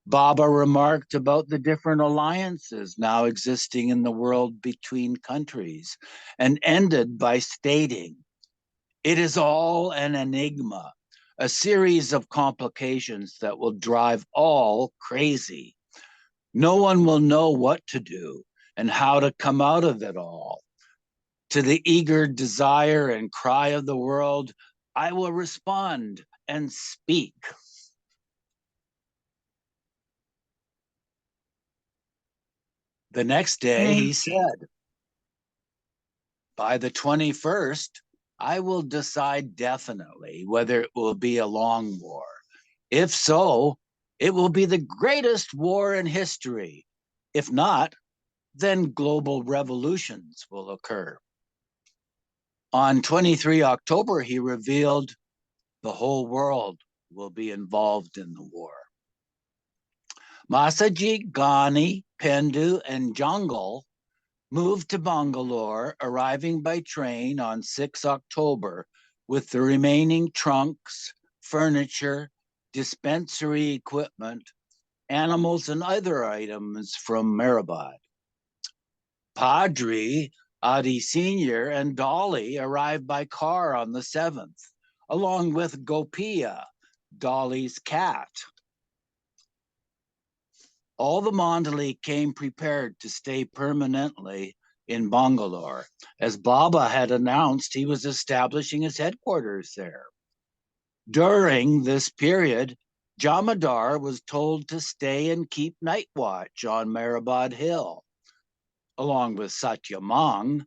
Baba remarked about the different alliances now existing in the world between countries and ended by stating, "It is all an enigma, a series of complications that will drive all crazy. No one will know what to do and how to come out of it all. To the eager desire and cry of the world, I will respond and speak." The next day, he said, "By the 21st, I will decide definitely whether it will be a long war. If so, it will be the greatest war in history. If not, then global revolutions will occur." On 23 October, he revealed the whole world will be involved in the war. Masaji, Ghani, Pendu, and Jungle moved to Bangalore, arriving by train on 6 October with the remaining trunks, furniture, dispensary equipment, animals, and other items from Meherabad. Padri, Adi Sr., and Dolly arrived by car on the 7th, along with Gopia, Dolly's cat. All the Mandali came prepared to stay permanently in Bangalore, as Baba had announced he was establishing his headquarters there. During this period, Jamadar was told to stay and keep night watch on Meherabad Hill, along with Satyamang,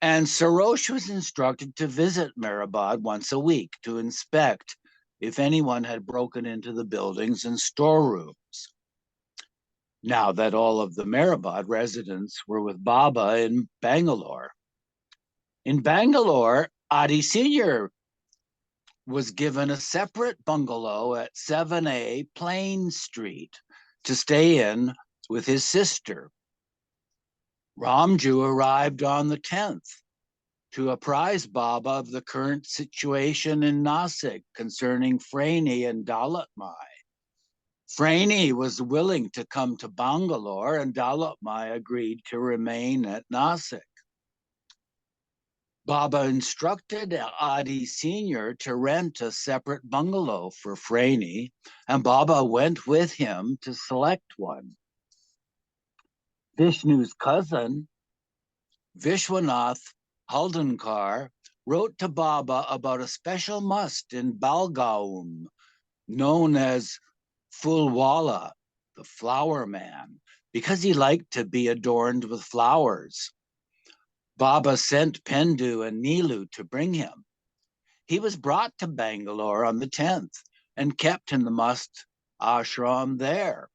and Sarosh was instructed to visit Meherabad once a week to inspect if anyone had broken into the buildings and storerooms. Now that all of the Meherabad residents were with Baba in Bangalore. In Bangalore, Adi Sr. was given a separate bungalow at 7A Plain Street to stay in with his sister. Ramju arrived on the 10th to apprise Baba of the current situation in Nasik concerning Fraini and Dalatmai. Fraini was willing to come to Bangalore, and Dalatmai agreed to remain at Nasik. Baba instructed Adi Sr. to rent a separate bungalow for Fraini, and Baba went with him to select one. Vishnu's cousin, Vishwanath Haldankar, wrote to Baba about a special must in Balgaum, known as Fulwala, the flower man, because he liked to be adorned with flowers. Baba sent Pendu and Nilu to bring him. He was brought to Bangalore on the 10th and kept in the must ashram there.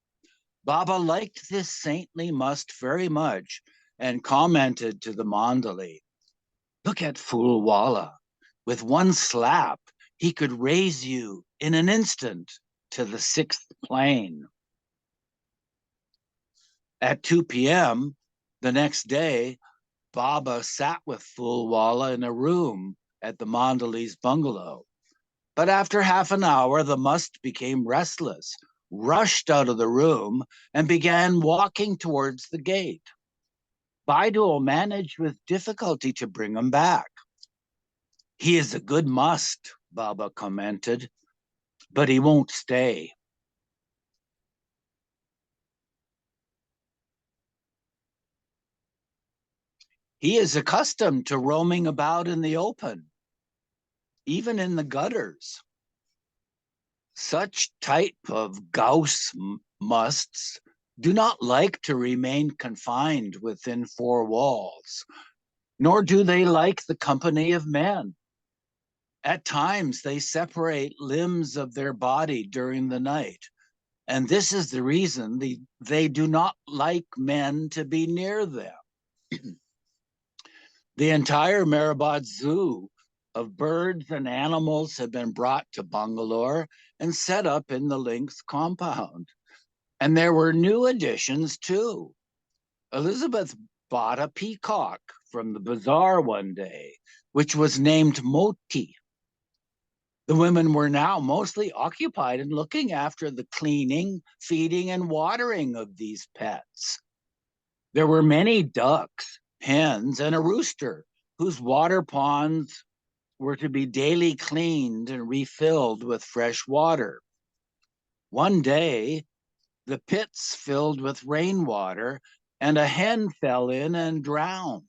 Baba liked this saintly must very much and commented to the Mandali, "Look at Fulwala. With one slap, he could raise you in an instant to the 6th plane." At 2 p.m. the next day, Baba sat with Fulwala in a room at the Mandali's bungalow. But after half an hour, the must became restless, rushed out of the room, and began walking towards the gate. Baidul managed with difficulty to bring him back. "He is a good must," Baba commented, "but he won't stay." He is accustomed to roaming about in the open, even in the gutters. Such type of Gauss musts do not like to remain confined within four walls, nor do they like the company of men. At times, they separate limbs of their body during the night, and this is the reason they do not like men to be near them. The entire Meherabad Zoo of birds and animals have been brought to Bangalore and set up in the Lynx compound. And there were new additions too. Elizabeth bought a peacock from the bazaar one day, which was named Moti. The women were now mostly occupied in looking after the cleaning, feeding, and watering of these pets. There were many ducks, hens, and a rooster whose water ponds were to be daily cleaned and refilled with fresh water. One day, the pits filled with rainwater, and a hen fell in and drowned.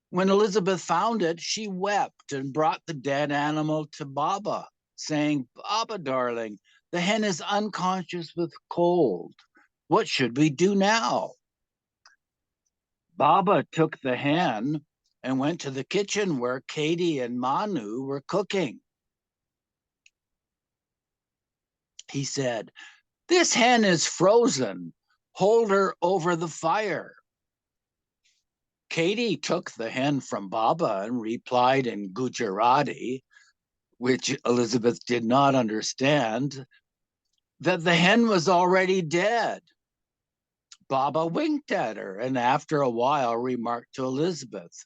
When Elizabeth found it, she wept and brought the dead animal to Baba, saying, "Baba, darling, the hen is unconscious with cold. What should we do now?" Baba took the hen and went to the kitchen where Katie and Manu were cooking. He said, "This hen is frozen. Hold her over the fire." Katie took the hen from Baba and replied in Gujarati, which Elizabeth did not understand, that the hen was already dead. Baba winked at her and after a while remarked to Elizabeth,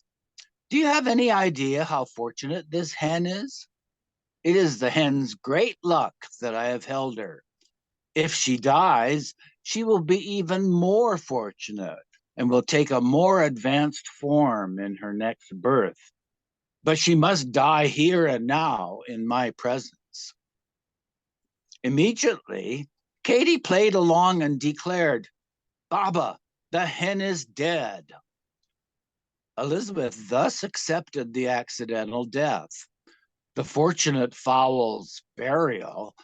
"Do you have any idea how fortunate this hen is? It is the hen's great luck that I have held her. If she dies, she will be even more fortunate and will take a more advanced form in her next birth. But she must die here and now in my presence." Immediately, Katie played along and declared, "Baba, the hen is dead." Elizabeth thus accepted the accidental death. The fortunate fowl's burial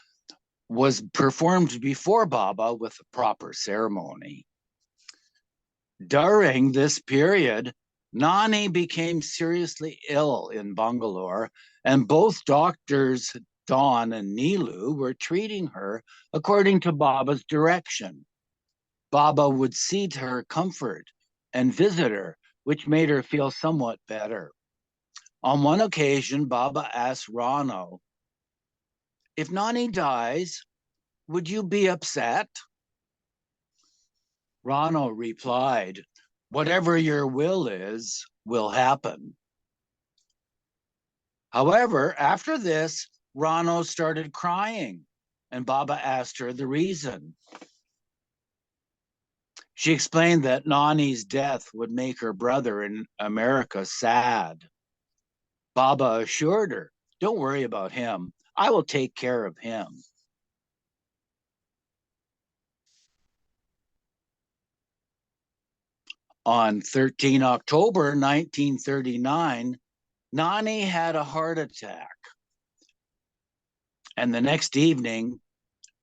was performed before Baba with a proper ceremony. During this period, Nani became seriously ill in Bangalore, and both doctors, Don and Nilu, were treating her according to Baba's direction. Baba would see to her comfort and visit her, which made her feel somewhat better. On one occasion, Baba asked Rano, "If Nani dies, would you be upset?" Rano replied, "Whatever your will is, will happen." However, after this, Rano started crying, and Baba asked her the reason. She explained that Nani's death would make her brother in America sad. Baba assured her, "Don't worry about him. I will take care of him." On 13 October 1939, Nani had a heart attack. And the next evening,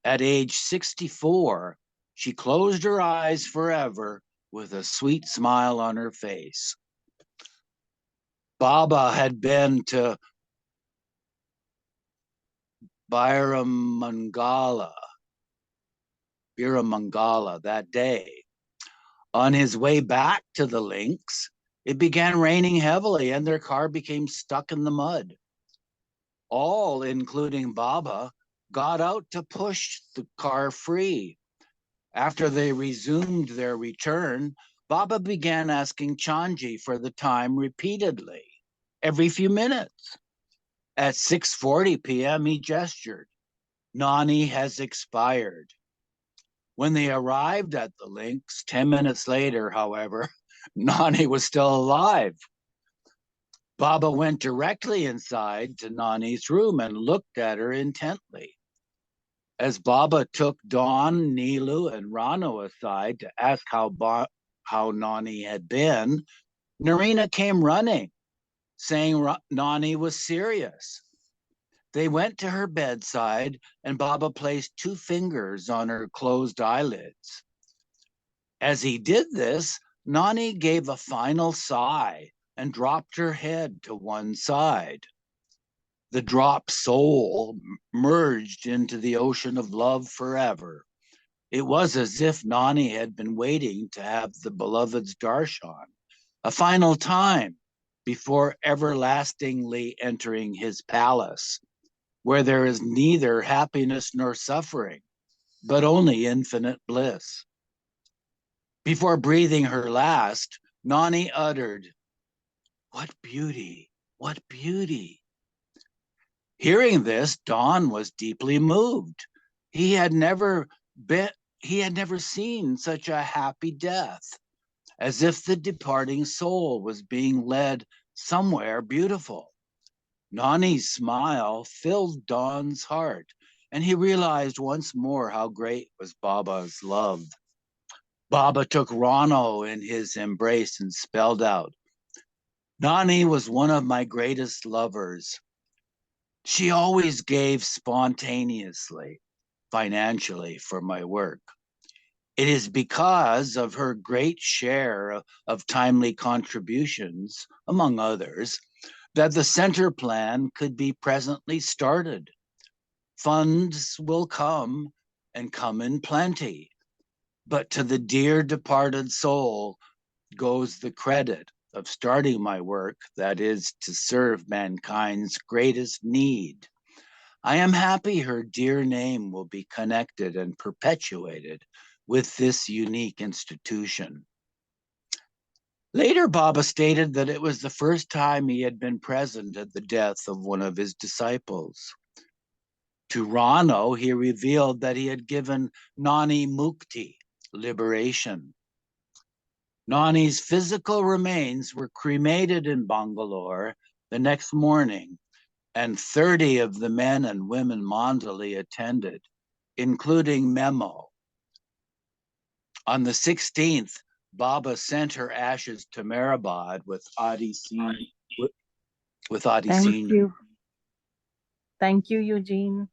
at age 64, she closed her eyes forever with a sweet smile on her face. Baba had been to Biramangala that day. On his way back to the links, it began raining heavily and their car became stuck in the mud. All, including Baba, got out to push the car free. After they resumed their return, Baba began asking Chanji for the time repeatedly, every few minutes. At 6:40 p.m., he gestured, "Nani has expired." When they arrived at the links 10 minutes later, however, Nani was still alive. Baba went directly inside to Nani's room and looked at her intently. As Baba took Don, Nilu, and Rano aside to ask how Nani had been, Narina came running, saying Nani was serious. They went to her bedside, and Baba placed 2 fingers on her closed eyelids. As he did this, Nani gave a final sigh and dropped her head to one side. The dropped soul merged into the ocean of love forever. It was as if Nani had been waiting to have the beloved's darshan, a final time before everlastingly entering his palace, where there is neither happiness nor suffering, but only infinite bliss. Before breathing her last, Nani uttered, "What beauty, what beauty." Hearing this, Don was deeply moved. He had never seen such a happy death, as if the departing soul was being led somewhere beautiful. Nani's smile filled Don's heart, and he realized once more how great was Baba's love. Baba took Rano in his embrace and spelled out, "Nani was one of my greatest lovers. She always gave spontaneously, financially for my work. It is because of her great share of timely contributions, among others, that the center plan could be presently started. Funds will come and come in plenty, but to the dear departed soul goes the credit of starting my work, that is to serve mankind's greatest need. I am happy her dear name will be connected and perpetuated with this unique institution." Later, Baba stated that it was the first time he had been present at the death of one of his disciples. To Rano, he revealed that he had given Nani mukti, liberation. Nani's physical remains were cremated in Bangalore the next morning, and 30 of the men and women mandali attended, including Memo. On the 16th, Baba sent her ashes to Meherabad with Adi Adi Thank Senior. you. Thank you, Eugene.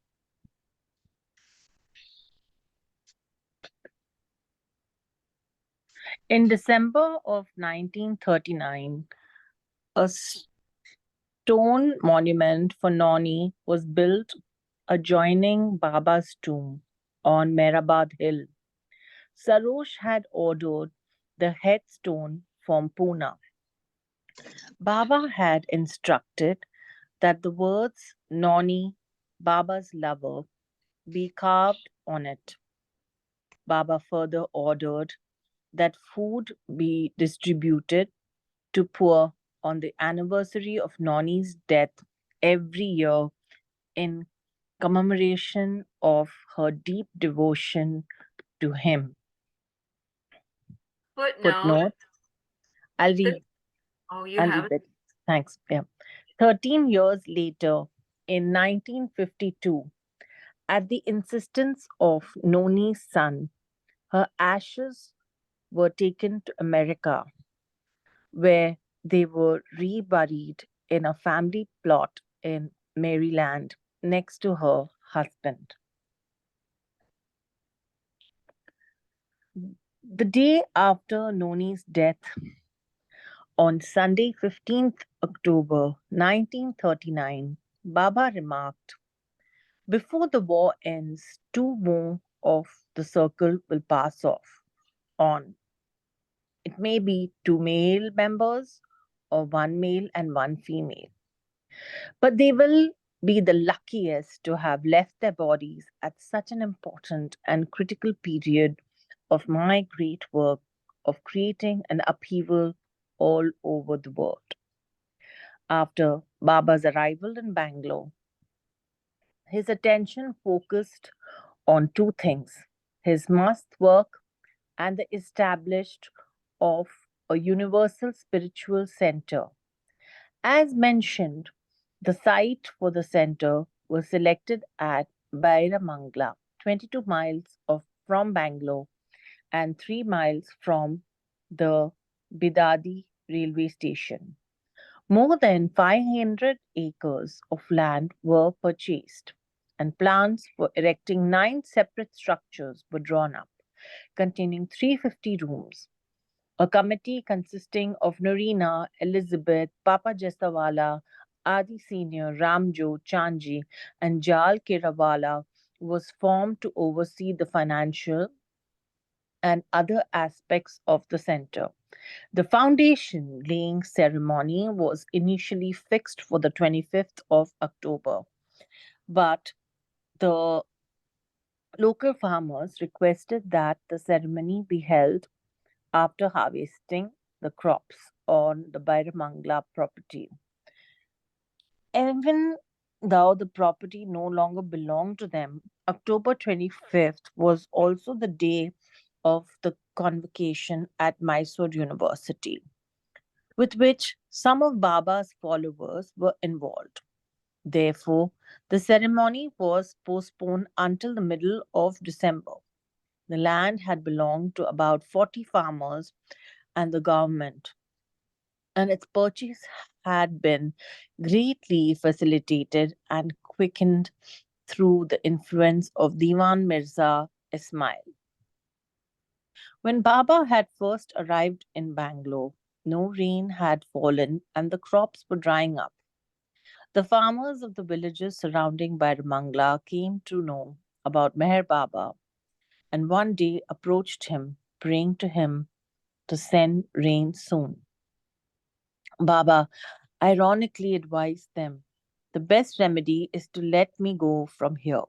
In December of 1939, a stone monument for Noni was built adjoining Baba's tomb on Meherabad Hill. Sarosh had ordered the headstone from Pune. Baba had instructed that the words Noni, Baba's lover, be carved on it. Baba further ordered that food be distributed to poor on the anniversary of Noni's death every year in commemoration of her deep devotion to him. Footnote. I'll read. Oh, you I'll have read it. Thanks. Yeah. 13 years later, in 1952, at the insistence of Noni's son, her ashes were taken to America, where they were reburied in a family plot in Maryland next to her husband. The day after Noni's death, on Sunday, 15th October 1939, Baba remarked, "Before the war ends, two more of the circle will pass on. It may be two male members or one male and one female. But they will be the luckiest to have left their bodies at such an important and critical period of my great work of creating an upheaval all over the world." After Baba's arrival in Bangalore, his attention focused on two things: his mosque work and the establishment of a universal spiritual center. As mentioned, the site for the center was selected at Bairamangla, 22 miles from Bangalore and 3 miles from the Bidadi railway station. More than 500 acres of land were purchased, and plans for erecting 9 separate structures were drawn up, containing 350 rooms. A committee consisting of Norina, Elizabeth, Papa Jasawala, Adi Senior, Ramjo, Chanji, and Jal Kirawala was formed to oversee the financial and other aspects of the center. The foundation laying ceremony was initially fixed for the 25th of October, but the local farmers requested that the ceremony be held after harvesting the crops on the Bairamangla property. Even though the property no longer belonged to them, October 25th was also the day of the convocation at Mysore University, with which some of Baba's followers were involved. Therefore, the ceremony was postponed until the middle of December. The land had belonged to about 40 farmers and the government, and its purchase had been greatly facilitated and quickened through the influence of Diwan Mirza Ismail. When Baba had first arrived in Bangalore, no rain had fallen and the crops were drying up. The farmers of the villages surrounding Bairamangla came to know about Meher Baba and one day approached him, praying to him to send rain soon. Baba ironically advised them, "The best remedy is to let me go from here.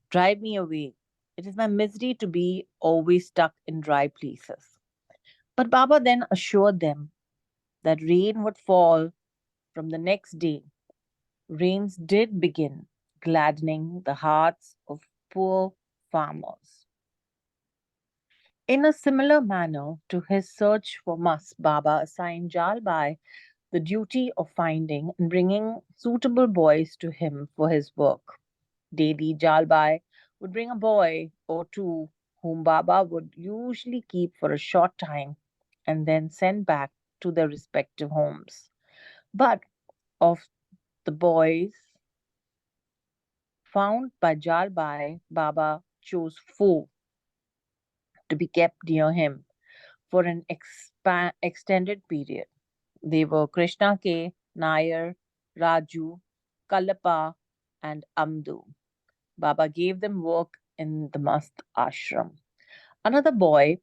Drive me away. It is my misery to be always stuck in dry places." But Baba then assured them that rain would fall from the next day. Rains did begin, gladdening the hearts of poor farmers. In a similar manner to his search for Mas, Baba assigned Jalbai the duty of finding and bringing suitable boys to him for his work. Daily, Jalbai would bring a boy or two whom Baba would usually keep for a short time and then sent back to their respective homes. But of the boys found by Jalbai, Baba chose four to be kept near him for an extended period. They were Krishna K, Nair, Raju, Kalapa, and Amdu. Baba gave them work in the Mast ashram. Another boy,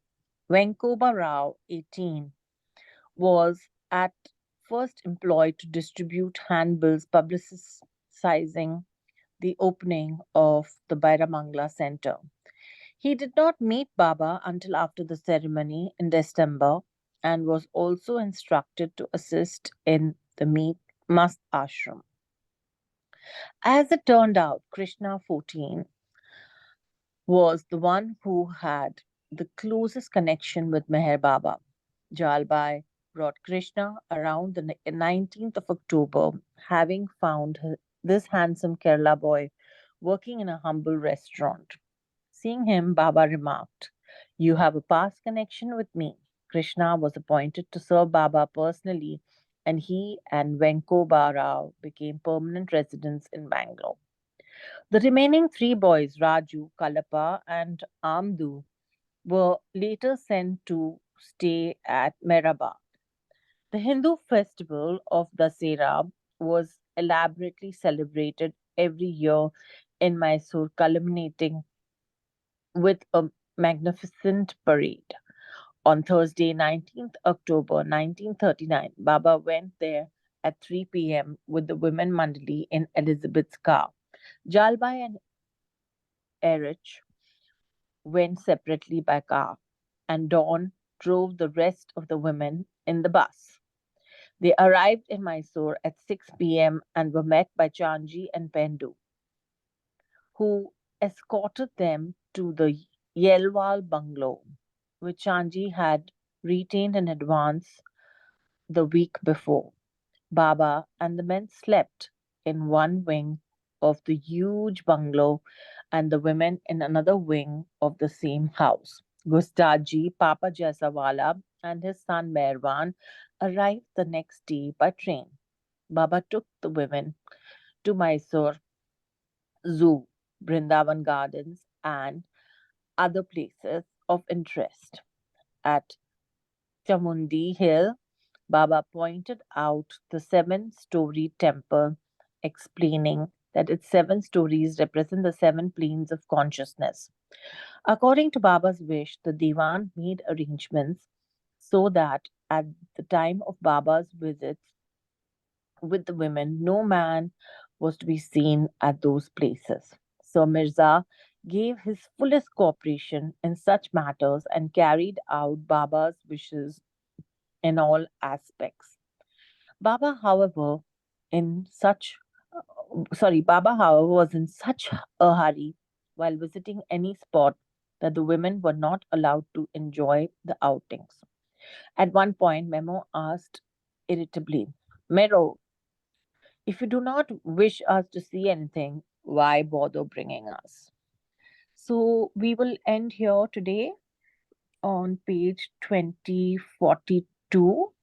Venkoba Rao, 18, was at first employed to distribute handbills publicizing the opening of the Bairamangla Center. He did not meet Baba until after the ceremony in December and was also instructed to assist in the Mast ashram. As it turned out, Krishna 14 was the one who had the closest connection with Meher Baba. Jalbai brought Krishna around the 19th of October, having found this handsome Kerala boy working in a humble restaurant. Seeing him, Baba remarked, "You have a past connection with me." Krishna was appointed to serve Baba personally, and he and Venkoba Rao became permanent residents in Bangalore. The remaining three boys, Raju, Kalapa, and Amdu, were later sent to stay at Mehrabad. The Hindu festival of Dasera was elaborately celebrated every year in Mysore, culminating with a magnificent parade. On Thursday, 19th October 1939, Baba went there at 3 p.m. with the women mandali in Elizabeth's car. Jalbai and Erich went separately by car, and Dawn drove the rest of the women in the bus. They arrived in Mysore at 6 p.m. and were met by Chanji and Pendu, who escorted them to the Yelwal bungalow, which Chanji had retained in advance the week before. Baba and the men slept in one wing of the huge bungalow and the women in another wing of the same house. Gustaji, Papa Jaisawala, and his son Meherwan arrived the next day by train. Baba took the women to Mysore Zoo, Brindavan Gardens, and other places of interest. At Chamundi Hill, Baba pointed out the seven-story temple, explaining that its seven stories represent the seven planes of consciousness. According to Baba's wish, the Diwan made arrangements so that at the time of Baba's visits with the women, no man was to be seen at those places. So Mirza gave his fullest cooperation in such matters and carried out Baba's wishes in all aspects. Baba, however, in such Baba, however, was in such a hurry while visiting any spot that the women were not allowed to enjoy the outings. At one point, Memo asked irritably, "Mero, if you do not wish us to see anything, why bother bringing us?" So we will end here today on page 2042.